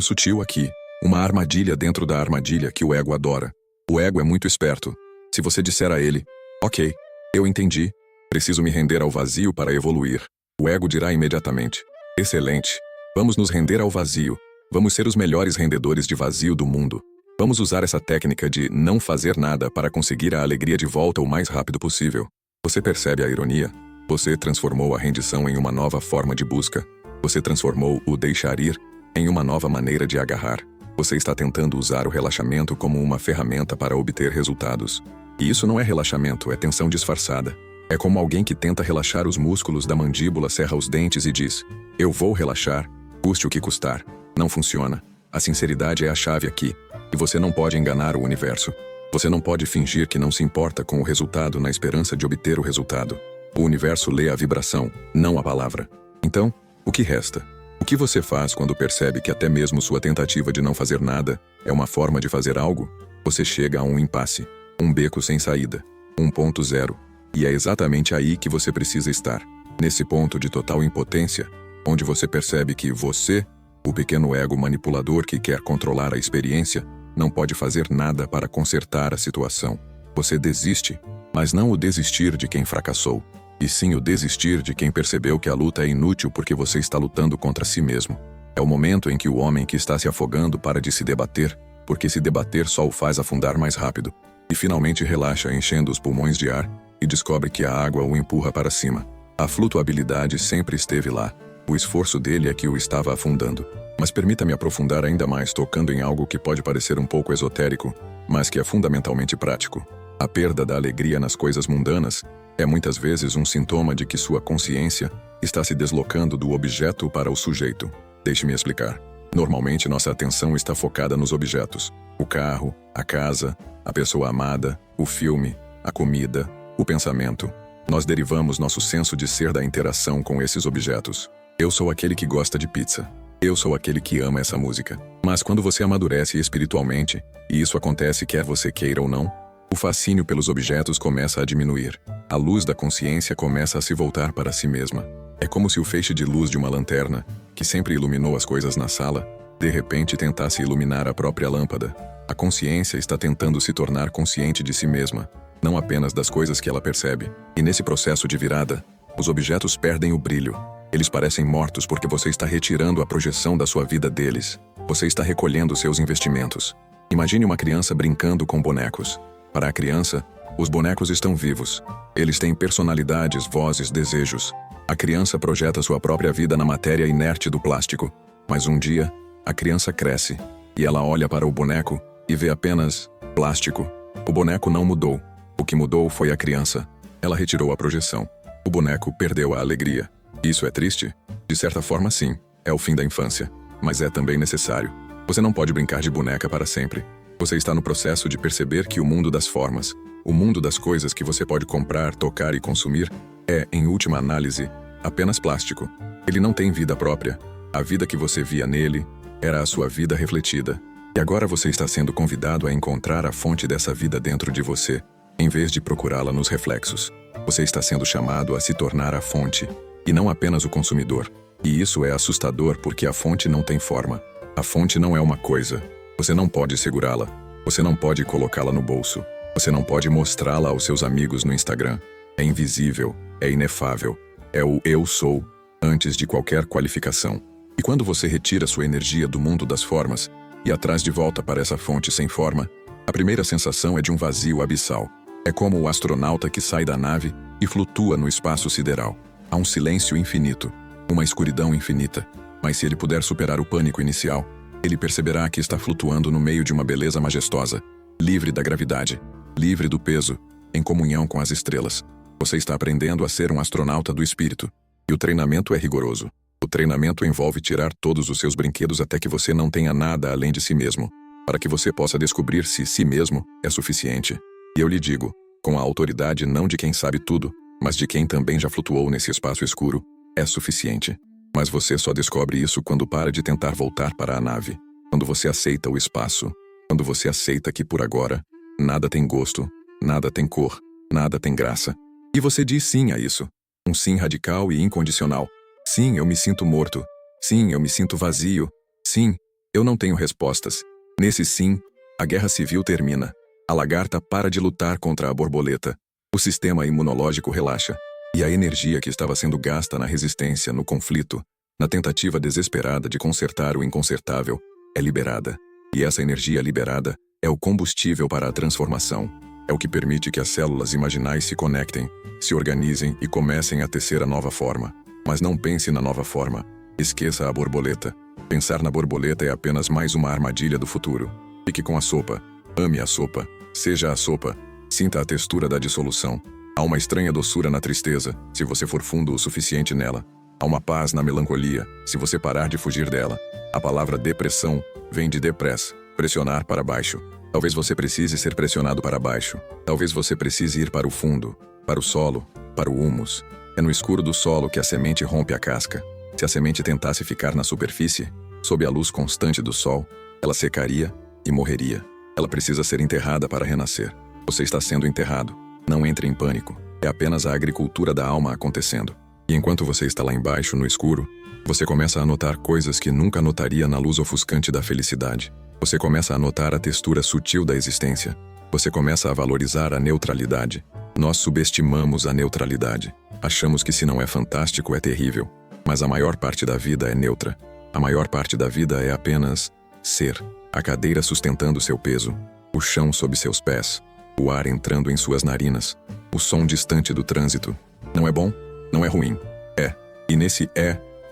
sutil aqui, uma armadilha dentro da armadilha que o ego adora. O ego é muito esperto. Se você disser a ele, ok, eu entendi, preciso me render ao vazio para evoluir, o ego dirá imediatamente, excelente, vamos nos render ao vazio, vamos ser os melhores rendedores de vazio do mundo. Vamos usar essa técnica de não fazer nada para conseguir a alegria de volta o mais rápido possível. Você percebe a ironia? Você transformou a rendição em uma nova forma de busca. Você transformou o deixar ir em uma nova maneira de agarrar. Você está tentando usar o relaxamento como uma ferramenta para obter resultados. E isso não é relaxamento, é tensão disfarçada. É como alguém que tenta relaxar os músculos da mandíbula, cerra os dentes e diz, eu vou relaxar, custe o que custar. Não funciona. A sinceridade é a chave aqui. E você não pode enganar o universo. Você não pode fingir que não se importa com o resultado na esperança de obter o resultado. O universo lê a vibração, não a palavra. Então, o que resta? O que você faz quando percebe que até mesmo sua tentativa de não fazer nada é uma forma de fazer algo? Você chega a um impasse, um beco sem saída, um ponto zero. E é exatamente aí que você precisa estar. Nesse ponto de total impotência, onde você percebe que você, o pequeno ego manipulador que quer controlar a experiência, não pode fazer nada para consertar a situação. Você desiste, mas não o desistir de quem fracassou, e sim o desistir de quem percebeu que a luta é inútil porque você está lutando contra si mesmo. É o momento em que o homem que está se afogando para de se debater, porque se debater só o faz afundar mais rápido, e finalmente relaxa enchendo os pulmões de ar, e descobre que a água o empurra para cima. A flutuabilidade sempre esteve lá. O esforço dele é que o estava afundando. Mas permita-me aprofundar ainda mais tocando em algo que pode parecer um pouco esotérico, mas que é fundamentalmente prático. A perda da alegria nas coisas mundanas é muitas vezes um sintoma de que sua consciência está se deslocando do objeto para o sujeito. Deixe-me explicar. Normalmente nossa atenção está focada nos objetos. O carro, a casa, a pessoa amada, o filme, a comida, o pensamento. Nós derivamos nosso senso de ser da interação com esses objetos. Eu sou aquele que gosta de pizza. Eu sou aquele que ama essa música. Mas quando você amadurece espiritualmente, e isso acontece quer você queira ou não, o fascínio pelos objetos começa a diminuir. A luz da consciência começa a se voltar para si mesma. É como se o feixe de luz de uma lanterna, que sempre iluminou as coisas na sala, de repente tentasse iluminar a própria lâmpada. A consciência está tentando se tornar consciente de si mesma, não apenas das coisas que ela percebe. E nesse processo de virada, os objetos perdem o brilho. Eles parecem mortos porque você está retirando a projeção da sua vida deles. Você está recolhendo seus investimentos. Imagine uma criança brincando com bonecos. Para a criança, os bonecos estão vivos. Eles têm personalidades, vozes, desejos. A criança projeta sua própria vida na matéria inerte do plástico. Mas um dia, a criança cresce, e ela olha para o boneco e vê apenas plástico. O boneco não mudou. O que mudou foi a criança. Ela retirou a projeção. O boneco perdeu a alegria. Isso é triste? De certa forma, sim. É o fim da infância. Mas é também necessário. Você não pode brincar de boneca para sempre. Você está no processo de perceber que o mundo das formas, o mundo das coisas que você pode comprar, tocar e consumir, é, em última análise, apenas plástico. Ele não tem vida própria. A vida que você via nele era a sua vida refletida. E agora você está sendo convidado a encontrar a fonte dessa vida dentro de você, em vez de procurá-la nos reflexos. Você está sendo chamado a se tornar a fonte, e não apenas o consumidor. E isso é assustador porque a fonte não tem forma. A fonte não é uma coisa. Você não pode segurá-la. Você não pode colocá-la no bolso. Você não pode mostrá-la aos seus amigos no Instagram. É invisível, é inefável. É o eu sou, antes de qualquer qualificação. E quando você retira sua energia do mundo das formas e a traz de volta para essa fonte sem forma, a primeira sensação é de um vazio abissal. É como o astronauta que sai da nave e flutua no espaço sideral. Há um silêncio infinito, uma escuridão infinita. Mas se ele puder superar o pânico inicial, ele perceberá que está flutuando no meio de uma beleza majestosa, livre da gravidade, livre do peso, em comunhão com as estrelas. Você está aprendendo a ser um astronauta do espírito. E o treinamento é rigoroso. O treinamento envolve tirar todos os seus brinquedos até que você não tenha nada além de si mesmo, para que você possa descobrir se si mesmo é suficiente. E eu lhe digo, com a autoridade não de quem sabe tudo, mas de quem também já flutuou nesse espaço escuro, é suficiente. Mas você só descobre isso quando para de tentar voltar para a nave, quando você aceita o espaço, quando você aceita que por agora, nada tem gosto, nada tem cor, nada tem graça. E você diz sim a isso. Um sim radical e incondicional. Sim, eu me sinto morto. Sim, eu me sinto vazio. Sim, eu não tenho respostas. Nesse sim, a guerra civil termina. A lagarta para de lutar contra a borboleta. O sistema imunológico relaxa. E a energia que estava sendo gasta na resistência, no conflito, na tentativa desesperada de consertar o inconsertável, é liberada. E essa energia liberada é o combustível para a transformação. É o que permite que as células imaginais se conectem, se organizem e comecem a tecer a nova forma. Mas não pense na nova forma. Esqueça a borboleta. Pensar na borboleta é apenas mais uma armadilha do futuro. Fique com a sopa. Ame a sopa. Seja a sopa. Sinta a textura da dissolução. Há uma estranha doçura na tristeza, se você for fundo o suficiente nela. Há uma paz na melancolia, se você parar de fugir dela. A palavra depressão vem de depress, pressionar para baixo. Talvez você precise ser pressionado para baixo. Talvez você precise ir para o fundo, para o solo, para o humus. É no escuro do solo que a semente rompe a casca. Se a semente tentasse ficar na superfície, sob a luz constante do sol, ela secaria e morreria. Ela precisa ser enterrada para renascer. Você está sendo enterrado. Não entre em pânico. É apenas a agricultura da alma acontecendo. E enquanto você está lá embaixo, no escuro, você começa a notar coisas que nunca notaria na luz ofuscante da felicidade. Você começa a notar a textura sutil da existência. Você começa a valorizar a neutralidade. Nós subestimamos a neutralidade. Achamos que se não é fantástico, é terrível. Mas a maior parte da vida é neutra. A maior parte da vida é apenas ser. A cadeira sustentando seu peso. O chão sob seus pés. O ar entrando em suas narinas. O som distante do trânsito. Não é bom? Não é ruim. É. E nesse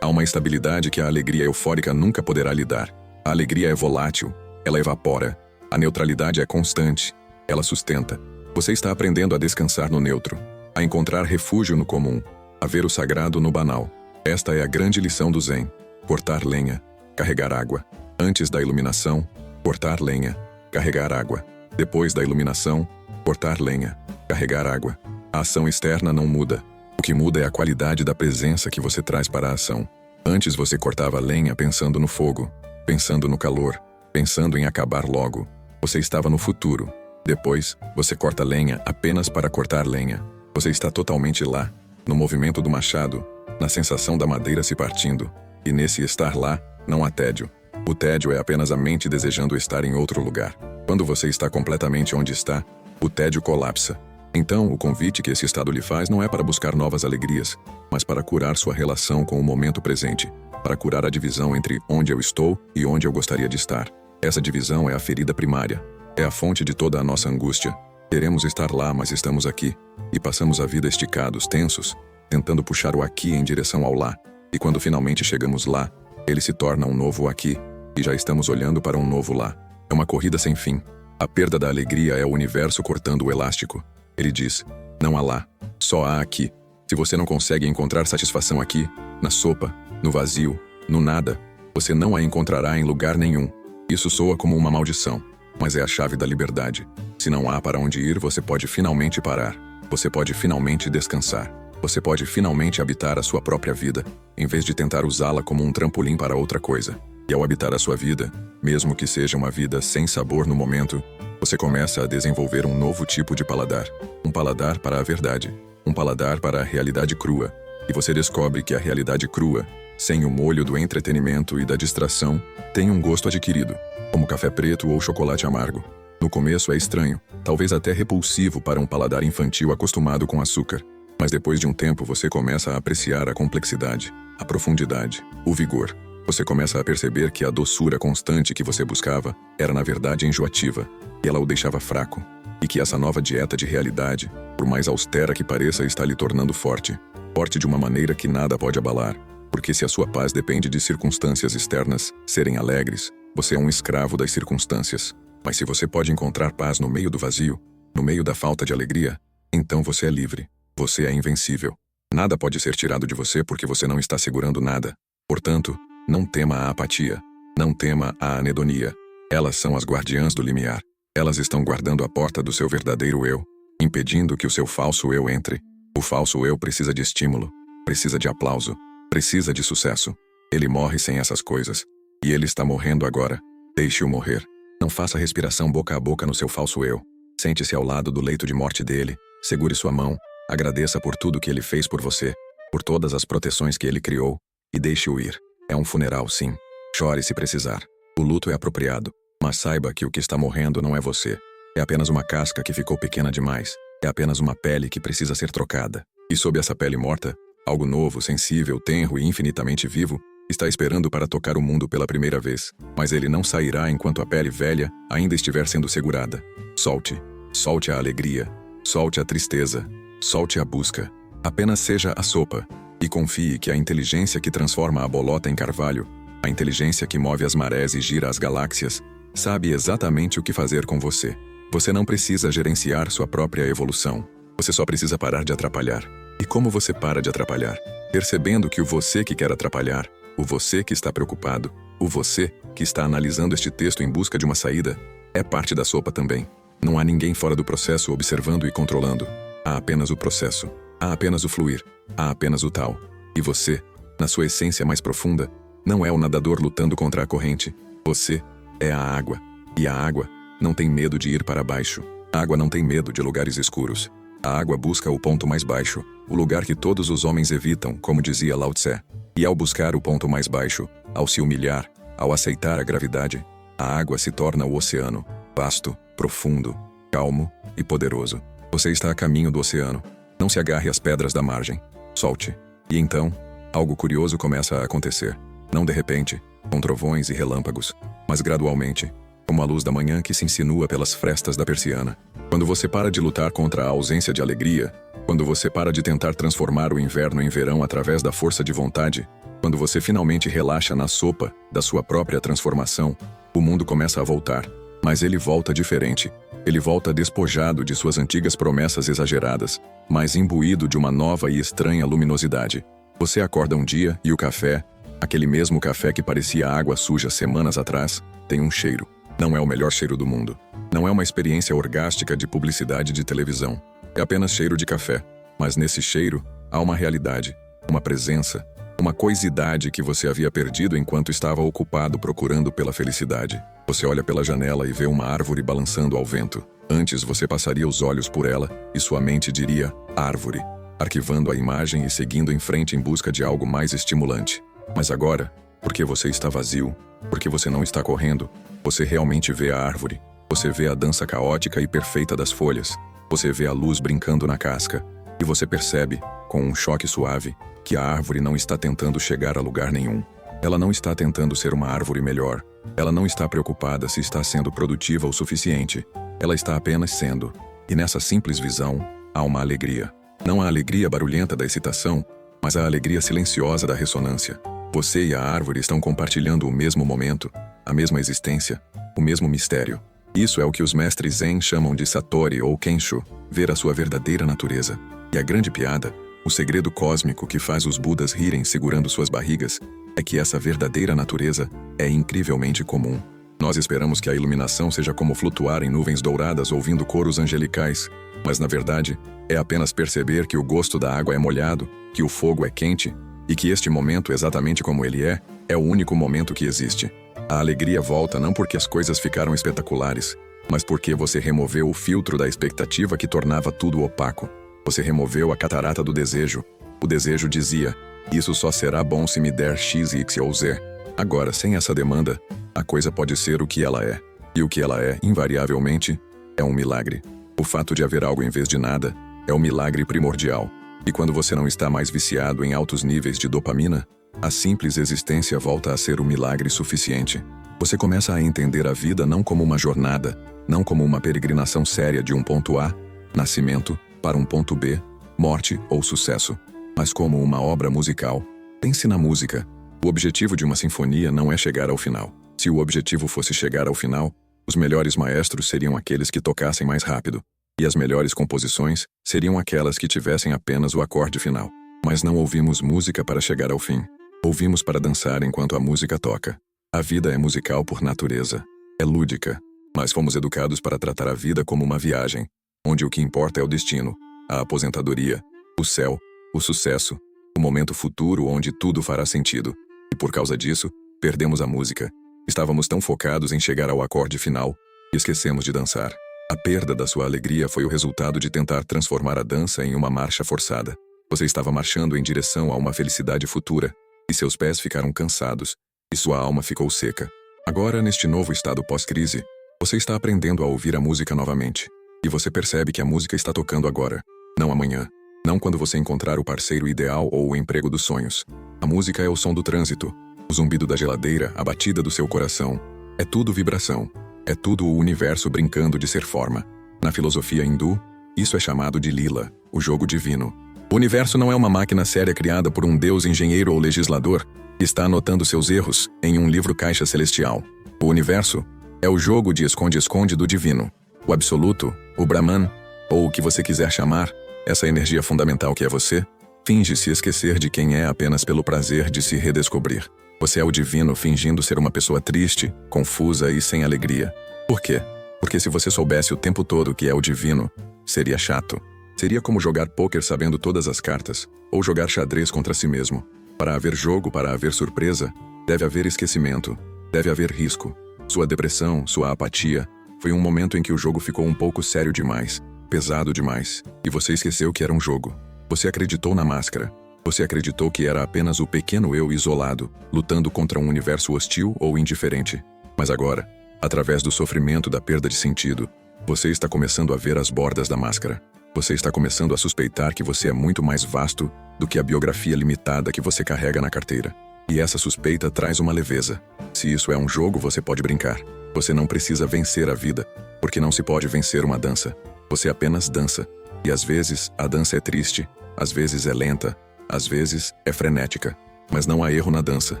há uma estabilidade que a alegria eufórica nunca poderá lhe dar. A alegria é volátil. Ela evapora. A neutralidade é constante. Ela sustenta. Você está aprendendo a descansar no neutro. A encontrar refúgio no comum. A ver o sagrado no banal. Esta é a grande lição do Zen. Cortar lenha. Carregar água. Antes da iluminação, cortar lenha. Carregar água. Depois da iluminação, cortar lenha. Carregar água. A ação externa não muda. O que muda é a qualidade da presença que você traz para a ação. Antes você cortava lenha pensando no fogo, pensando no calor, pensando em acabar logo. Você estava no futuro. Depois, você corta lenha apenas para cortar lenha. Você está totalmente lá, no movimento do machado, na sensação da madeira se partindo. E nesse estar lá, não há tédio. O tédio é apenas a mente desejando estar em outro lugar. Quando você está completamente onde está, o tédio colapsa. Então, o convite que esse estado lhe faz não é para buscar novas alegrias, mas para curar sua relação com o momento presente, para curar a divisão entre onde eu estou e onde eu gostaria de estar. Essa divisão é a ferida primária, é a fonte de toda a nossa angústia. Queremos estar lá, mas estamos aqui, e passamos a vida esticados, tensos, tentando puxar o aqui em direção ao lá. E quando finalmente chegamos lá, ele se torna um novo aqui, e já estamos olhando para um novo lá. É uma corrida sem fim. A perda da alegria é o universo cortando o elástico. Ele diz, não há lá, só há aqui. Se você não consegue encontrar satisfação aqui, na sopa, no vazio, no nada, você não a encontrará em lugar nenhum. Isso soa como uma maldição, mas é a chave da liberdade. Se não há para onde ir, você pode finalmente parar. Você pode finalmente descansar. Você pode finalmente habitar a sua própria vida, em vez de tentar usá-la como um trampolim para outra coisa. E ao habitar a sua vida, mesmo que seja uma vida sem sabor no momento, você começa a desenvolver um novo tipo de paladar. Um paladar para a verdade. Um paladar para a realidade crua. E você descobre que a realidade crua, sem o molho do entretenimento e da distração, tem um gosto adquirido, como café preto ou chocolate amargo. No começo é estranho, talvez até repulsivo para um paladar infantil acostumado com açúcar. Mas depois de um tempo você começa a apreciar a complexidade, a profundidade, o vigor. Você começa a perceber que a doçura constante que você buscava era na verdade enjoativa, e ela o deixava fraco, e que essa nova dieta de realidade, por mais austera que pareça, está lhe tornando forte. Forte de uma maneira que nada pode abalar, porque se a sua paz depende de circunstâncias externas serem alegres, você é um escravo das circunstâncias. Mas se você pode encontrar paz no meio do vazio, no meio da falta de alegria, então você é livre. Você é invencível. Nada pode ser tirado de você porque você não está segurando nada. Portanto, não tema a apatia. Não tema a anedonia. Elas são as guardiãs do limiar. Elas estão guardando a porta do seu verdadeiro eu, impedindo que o seu falso eu entre. O falso eu precisa de estímulo, precisa de aplauso, precisa de sucesso. Ele morre sem essas coisas. E ele está morrendo agora. Deixe-o morrer. Não faça respiração boca a boca no seu falso eu. Sente-se ao lado do leito de morte dele. Segure sua mão. Agradeça por tudo que ele fez por você. por todas as proteções que ele criou, e deixe-o ir. É um funeral, sim. Chore se precisar. O luto é apropriado, mas saiba que o que está morrendo não é você. É apenas uma casca que ficou pequena demais. É apenas uma pele que precisa ser trocada. E sob essa pele morta, algo novo, sensível, tenro e infinitamente vivo, está esperando para tocar o mundo pela primeira vez. Mas ele não sairá enquanto a pele velha ainda estiver sendo segurada. Solte. Solte a alegria. Solte a tristeza. Solte a busca. Apenas seja a sopa. E confie que a inteligência que transforma a bolota em carvalho, a inteligência que move as marés e gira as galáxias, sabe exatamente o que fazer com você. Você não precisa gerenciar sua própria evolução. Você só precisa parar de atrapalhar. E como você para de atrapalhar? Percebendo que o você que quer atrapalhar, o você que está preocupado, o você que está analisando este texto em busca de uma saída, é parte da sopa também. Não há ninguém fora do processo observando e controlando. Há apenas o processo. Há apenas o fluir. Há apenas o tal. E você, na sua essência mais profunda, não é o nadador lutando contra a corrente. Você é a água. E a água não tem medo de ir para baixo. A água não tem medo de lugares escuros. A água busca o ponto mais baixo, o lugar que todos os homens evitam, como dizia Lao Tse. E ao buscar o ponto mais baixo, ao se humilhar, ao aceitar a gravidade, a água se torna o oceano, vasto, profundo, calmo e poderoso. Você está a caminho do oceano. Não se agarre às pedras da margem. Solte. E então, algo curioso começa a acontecer. Não de repente, com trovões e relâmpagos, mas gradualmente, como a luz da manhã que se insinua pelas frestas da persiana. Quando você para de lutar contra a ausência de alegria, quando você para de tentar transformar o inverno em verão através da força de vontade, quando você finalmente relaxa na sopa da sua própria transformação, o mundo começa a voltar. Mas ele volta diferente. Ele volta despojado de suas antigas promessas exageradas, mas imbuído de uma nova e estranha luminosidade. Você acorda um dia e o café, aquele mesmo café que parecia água suja semanas atrás, tem um cheiro. Não é o melhor cheiro do mundo. Não é uma experiência orgástica de publicidade de televisão. É apenas cheiro de café. Mas nesse cheiro, há uma realidade, uma presença, uma coisidade que você havia perdido enquanto estava ocupado procurando pela felicidade. Você olha pela janela e vê uma árvore balançando ao vento. Antes você passaria os olhos por ela e sua mente diria, árvore, arquivando a imagem e seguindo em frente em busca de algo mais estimulante. Mas agora, porque você está vazio, porque você não está correndo, você realmente vê a árvore. Você vê a dança caótica e perfeita das folhas. Você vê a luz brincando na casca. E você percebe, com um choque suave, que a árvore não está tentando chegar a lugar nenhum. Ela não está tentando ser uma árvore melhor. Ela não está preocupada se está sendo produtiva o suficiente. Ela está apenas sendo. E nessa simples visão, há uma alegria. Não a alegria barulhenta da excitação, mas a alegria silenciosa da ressonância. Você e a árvore estão compartilhando o mesmo momento, a mesma existência, o mesmo mistério. Isso é o que os mestres Zen chamam de Satori ou Kensho, ver a sua verdadeira natureza. E a grande piada, o segredo cósmico que faz os Budas rirem segurando suas barrigas, é que essa verdadeira natureza é incrivelmente comum. Nós esperamos que a iluminação seja como flutuar em nuvens douradas ouvindo coros angelicais, mas na verdade, é apenas perceber que o gosto da água é molhado, que o fogo é quente, e que este momento, exatamente como ele é o único momento que existe. A alegria volta não porque as coisas ficaram espetaculares, mas porque você removeu o filtro da expectativa que tornava tudo opaco. Você removeu a catarata do desejo. O desejo dizia, isso só será bom se me der X, Y ou Z. Agora, sem essa demanda, a coisa pode ser o que ela é. E o que ela é, invariavelmente, é um milagre. O fato de haver algo em vez de nada é o milagre primordial. E quando você não está mais viciado em altos níveis de dopamina, a simples existência volta a ser o milagre suficiente. Você começa a entender a vida não como uma jornada, não como uma peregrinação séria de um ponto A, nascimento, para um ponto B, morte ou sucesso, mas como uma obra musical. Pense na música. O objetivo de uma sinfonia não é chegar ao final. Se o objetivo fosse chegar ao final, os melhores maestros seriam aqueles que tocassem mais rápido, e as melhores composições seriam aquelas que tivessem apenas o acorde final. Mas não ouvimos música para chegar ao fim. Ouvimos para dançar enquanto a música toca. A vida é musical por natureza. É lúdica. Mas fomos educados para tratar a vida como uma viagem, onde o que importa é o destino, a aposentadoria, o céu, o sucesso, o momento futuro onde tudo fará sentido. E por causa disso, perdemos a música. Estávamos tão focados em chegar ao acorde final, e esquecemos de dançar. A perda da sua alegria foi o resultado de tentar transformar a dança em uma marcha forçada. Você estava marchando em direção a uma felicidade futura, e seus pés ficaram cansados, e sua alma ficou seca. Agora, neste novo estado pós-crise, você está aprendendo a ouvir a música novamente. E você percebe que a música está tocando agora, não amanhã. Não quando você encontrar o parceiro ideal ou o emprego dos sonhos. A música é o som do trânsito, o zumbido da geladeira, a batida do seu coração. É tudo vibração. É tudo o universo brincando de ser forma. Na filosofia hindu, isso é chamado de lila, o jogo divino. O universo não é uma máquina séria criada por um deus engenheiro ou legislador que está anotando seus erros em um livro-caixa celestial. O universo é o jogo de esconde-esconde do divino. O absoluto, o Brahman, ou o que você quiser chamar, essa energia fundamental que é você, finge se esquecer de quem é apenas pelo prazer de se redescobrir. Você é o divino fingindo ser uma pessoa triste, confusa e sem alegria. Por quê? Porque se você soubesse o tempo todo que é o divino, seria chato. Seria como jogar pôquer sabendo todas as cartas, ou jogar xadrez contra si mesmo. Para haver jogo, para haver surpresa, deve haver esquecimento, deve haver risco. Sua depressão, sua apatia, foi um momento em que o jogo ficou um pouco sério demais, pesado demais, e você esqueceu que era um jogo. Você acreditou na máscara. Você acreditou que era apenas o pequeno eu isolado, lutando contra um universo hostil ou indiferente. Mas agora, através do sofrimento da perda de sentido, você está começando a ver as bordas da máscara. Você está começando a suspeitar que você é muito mais vasto do que a biografia limitada que você carrega na carteira. E essa suspeita traz uma leveza. Se isso é um jogo, você pode brincar. Você não precisa vencer a vida, porque não se pode vencer uma dança. Você apenas dança. E às vezes, a dança é triste, às vezes é lenta, às vezes é frenética. Mas não há erro na dança,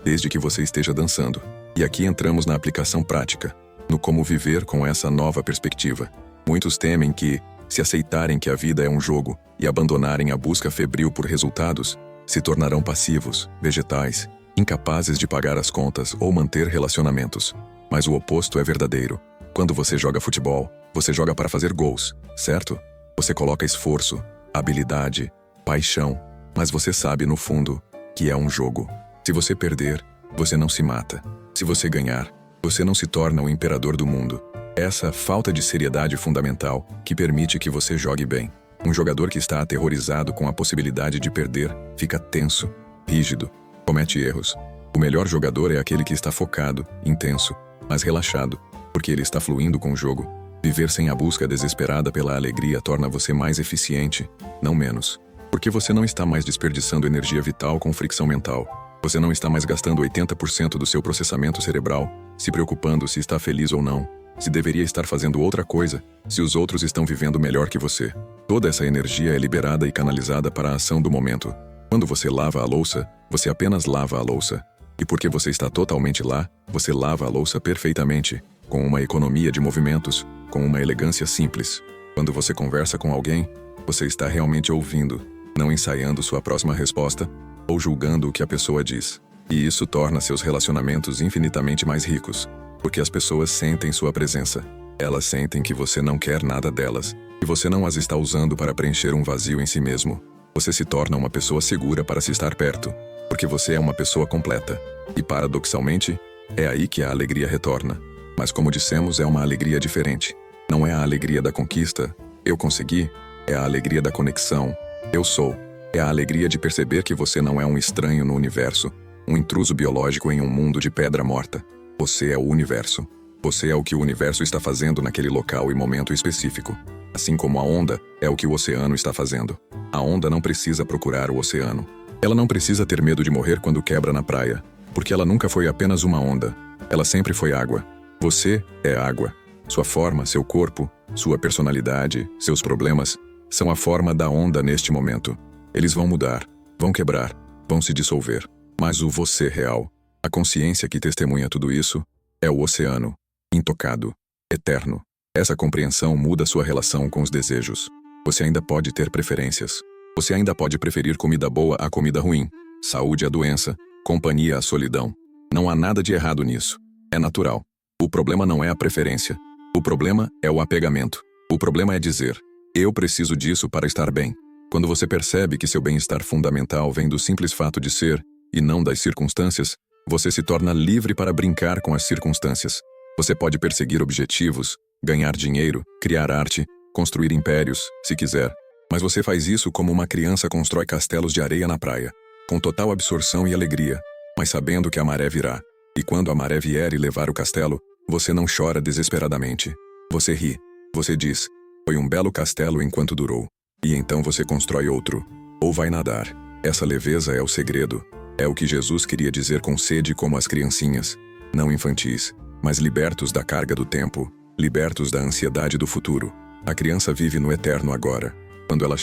desde que você esteja dançando. E aqui entramos na aplicação prática, no como viver com essa nova perspectiva. Muitos temem que, se aceitarem que a vida é um jogo e abandonarem a busca febril por resultados, se tornarão passivos, vegetais, incapazes de pagar as contas ou manter relacionamentos. Mas o oposto é verdadeiro. Quando você joga futebol, você joga para fazer gols, certo? Você coloca esforço, habilidade, paixão, mas você sabe no fundo que é um jogo. Se você perder, você não se mata. Se você ganhar, você não se torna o imperador do mundo. Essa falta de seriedade fundamental que permite que você jogue bem. Um jogador que está aterrorizado com a possibilidade de perder fica tenso, rígido, comete erros. O melhor jogador é aquele que está focado, intenso, mas relaxado, porque ele está fluindo com o jogo. Viver sem a busca desesperada pela alegria torna você mais eficiente, não menos. Porque você não está mais desperdiçando energia vital com fricção mental. Você não está mais gastando 80% do seu processamento cerebral, se preocupando se está feliz ou não, se deveria estar fazendo outra coisa, se os outros estão vivendo melhor que você. Toda essa energia é liberada e canalizada para a ação do momento. Quando você lava a louça, você apenas lava a louça. E porque você está totalmente lá, você lava a louça perfeitamente, com uma economia de movimentos, com uma elegância simples. Quando você conversa com alguém, você está realmente ouvindo, não ensaiando sua próxima resposta ou julgando o que a pessoa diz. E isso torna seus relacionamentos infinitamente mais ricos, porque as pessoas sentem sua presença. Elas sentem que você não quer nada delas, e você não as está usando para preencher um vazio em si mesmo. Você se torna uma pessoa segura para se estar perto, porque você é uma pessoa completa. E paradoxalmente, é aí que a alegria retorna. Mas como dissemos, é uma alegria diferente. Não é a alegria da conquista, eu consegui, é a alegria da conexão, eu sou. É a alegria de perceber que você não é um estranho no universo, um intruso biológico em um mundo de pedra morta. Você é o universo. Você é o que o universo está fazendo naquele local e momento específico. Assim como a onda é o que o oceano está fazendo. A onda não precisa procurar o oceano. Ela não precisa ter medo de morrer quando quebra na praia, porque ela nunca foi apenas uma onda. Ela sempre foi água. Você é água. Sua forma, seu corpo, sua personalidade, seus problemas, são a forma da onda neste momento. Eles vão mudar, vão quebrar, vão se dissolver. Mas o você real, a consciência que testemunha tudo isso, é o oceano, intocado, eterno. Essa compreensão muda sua relação com os desejos. Você ainda pode ter preferências. Você ainda pode preferir comida boa à comida ruim, saúde à doença, companhia à solidão. Não há nada de errado nisso. É natural. O problema não é a preferência. O problema é o apegamento. O problema é dizer, eu preciso disso para estar bem. Quando você percebe que seu bem-estar fundamental vem do simples fato de ser, e não das circunstâncias, você se torna livre para brincar com as circunstâncias. Você pode perseguir objetivos, ganhar dinheiro, criar arte, construir impérios, se quiser. Mas você faz isso como uma criança constrói castelos de areia na praia, com total absorção e alegria, mas sabendo que a maré virá. E quando a maré vier e levar o castelo, você não chora desesperadamente. Você ri. Você diz: foi um belo castelo enquanto durou. E então você constrói outro. Ou vai nadar. Essa leveza é o segredo. É o que Jesus queria dizer com sede como as criancinhas. Não infantis, mas libertos da carga do tempo, libertos da ansiedade do futuro. A criança vive no eterno agora. Quando ela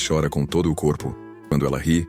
chora com todo o corpo. Quando ela ri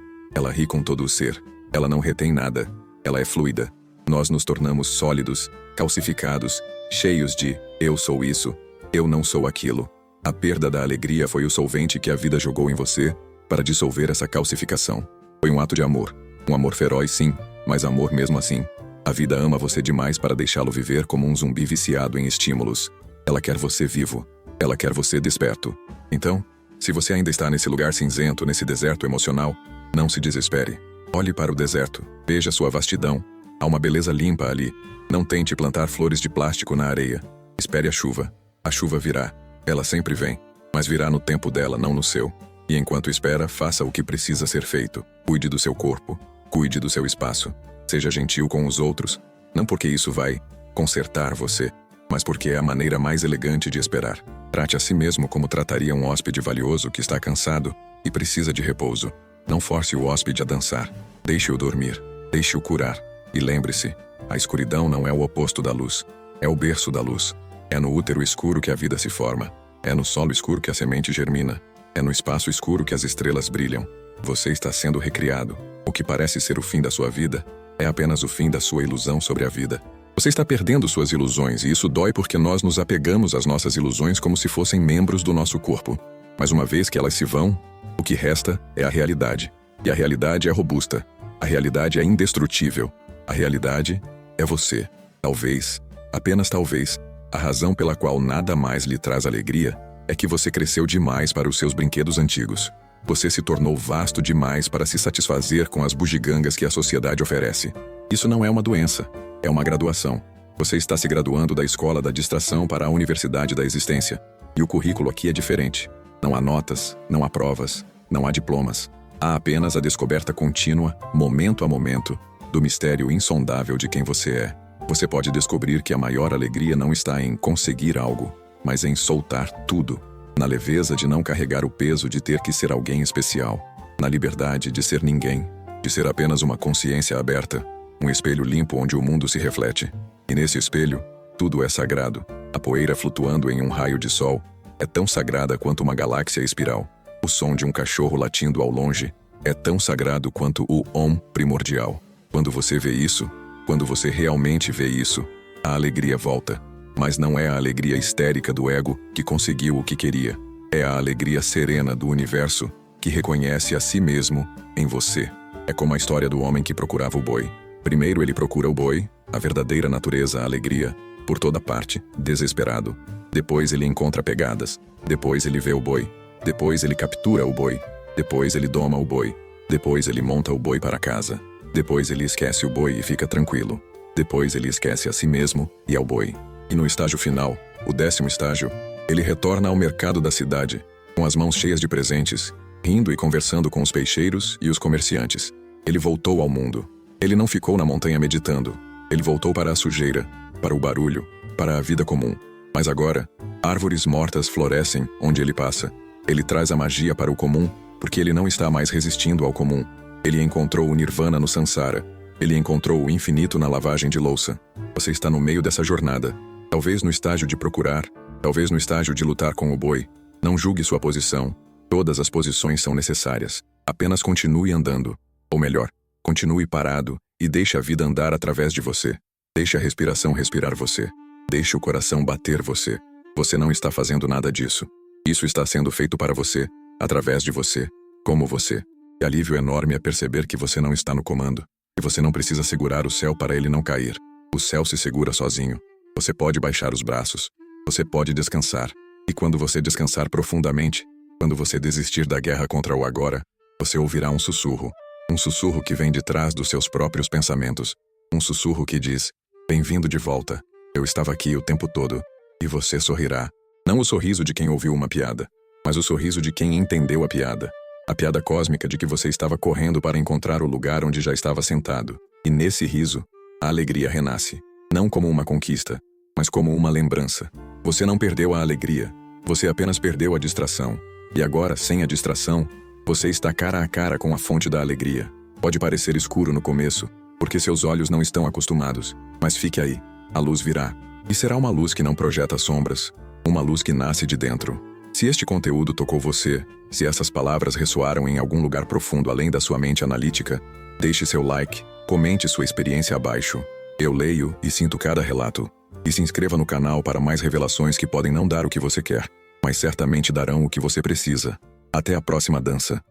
com todo o ser. Ela não retém nada. Ela é fluida. Nós nos tornamos sólidos, calcificados, cheios de eu sou isso, eu não sou aquilo. A perda da alegria foi o solvente que a vida jogou em você para dissolver essa calcificação. Foi um ato de amor. Um amor feroz, sim, mas amor mesmo assim. A vida ama você demais para deixá-lo viver como um zumbi viciado em estímulos. Ela quer você vivo. Ela quer você desperto. Então, se você ainda está nesse lugar cinzento, nesse deserto emocional, não se desespere. Olhe para o deserto. Veja sua vastidão. Há uma beleza limpa ali. Não tente plantar flores de plástico na areia. Espere a chuva. A chuva virá. Ela sempre vem. Mas virá no tempo dela, não no seu. E enquanto espera, faça o que precisa ser feito. Cuide do seu corpo. Cuide do seu espaço. Seja gentil com os outros. Não porque isso vai consertar você, mas porque é a maneira mais elegante de esperar. Trate a si mesmo como trataria um hóspede valioso que está cansado e precisa de repouso. Não force o hóspede a dançar. Deixe-o dormir. Deixe-o curar. E lembre-se, a escuridão não é o oposto da luz. É o berço da luz. É no útero escuro que a vida se forma. É no solo escuro que a semente germina. É no espaço escuro que as estrelas brilham. Você está sendo recriado. O que parece ser o fim da sua vida é apenas o fim da sua ilusão sobre a vida. Você está perdendo suas ilusões, e isso dói porque nós nos apegamos às nossas ilusões como se fossem membros do nosso corpo. Mas uma vez que elas se vão, o que resta é a realidade. E a realidade é robusta. A realidade é indestrutível. A realidade é você. Talvez, apenas talvez, a razão pela qual nada mais lhe traz alegria é que você cresceu demais para os seus brinquedos antigos. Você se tornou vasto demais para se satisfazer com as bugigangas que a sociedade oferece. Isso não é uma doença, é uma graduação. Você está se graduando da escola da distração para a universidade da existência. E o currículo aqui é diferente. Não há notas, não há provas, não há diplomas. Há apenas a descoberta contínua, momento a momento, do mistério insondável de quem você é. Você pode descobrir que a maior alegria não está em conseguir algo, mas em soltar tudo. Na leveza de não carregar o peso de ter que ser alguém especial. Na liberdade de ser ninguém, de ser apenas uma consciência aberta, um espelho limpo onde o mundo se reflete. E nesse espelho, tudo é sagrado. A poeira flutuando em um raio de sol é tão sagrada quanto uma galáxia espiral. O som de um cachorro latindo ao longe é tão sagrado quanto o Om primordial. Quando você vê isso, quando você realmente vê isso, a alegria volta. Mas não é a alegria histérica do ego que conseguiu o que queria. É a alegria serena do universo que reconhece a si mesmo em você. É como a história do homem que procurava o boi. Primeiro ele procura o boi, a verdadeira natureza, a alegria, por toda parte, desesperado. Depois ele encontra pegadas. Depois ele vê o boi. Depois ele captura o boi. Depois ele doma o boi. Depois ele monta o boi para casa. Depois ele esquece o boi e fica tranquilo. Depois ele esquece a si mesmo e ao boi. E no estágio final, o 10º estágio, ele retorna ao mercado da cidade, com as mãos cheias de presentes, rindo e conversando com os peixeiros e os comerciantes. Ele voltou ao mundo. Ele não ficou na montanha meditando. Ele voltou para a sujeira, para o barulho, para a vida comum. Mas agora, árvores mortas florescem onde ele passa. Ele traz a magia para o comum, porque ele não está mais resistindo ao comum. Ele encontrou o nirvana no Sansara. Ele encontrou o infinito na lavagem de louça. Você está no meio dessa jornada. Talvez no estágio de procurar, talvez no estágio de lutar com o boi. Não julgue sua posição. Todas as posições são necessárias. Apenas continue andando. Ou melhor, continue parado e deixe a vida andar através de você. Deixe a respiração respirar você. Deixe o coração bater você. Você não está fazendo nada disso. Isso está sendo feito para você, através de você, como você. E alívio enorme é perceber que você não está no comando. Que você não precisa segurar o céu para ele não cair. O céu se segura sozinho. Você pode baixar os braços. Você pode descansar. E quando você descansar profundamente, quando você desistir da guerra contra o agora, você ouvirá um sussurro. Um sussurro que vem de trás dos seus próprios pensamentos. Um sussurro que diz: bem-vindo de volta. Eu estava aqui o tempo todo. E você sorrirá. Não o sorriso de quem ouviu uma piada. mas o sorriso de quem entendeu a piada. A piada cósmica de que você estava correndo para encontrar o lugar onde já estava sentado. E nesse riso, a alegria renasce. Não como uma conquista, mas como uma lembrança. Você não perdeu a alegria, você apenas perdeu a distração. E agora, sem a distração, você está cara a cara com a fonte da alegria. Pode parecer escuro no começo, porque seus olhos não estão acostumados. Mas fique aí, a luz virá. E será uma luz que não projeta sombras, uma luz que nasce de dentro. Se este conteúdo tocou você, se essas palavras ressoaram em algum lugar profundo além da sua mente analítica, deixe seu like, comente sua experiência abaixo. Eu leio e sinto cada relato. E se inscreva no canal para mais revelações que podem não dar o que você quer, mas certamente darão o que você precisa. Até a próxima dança.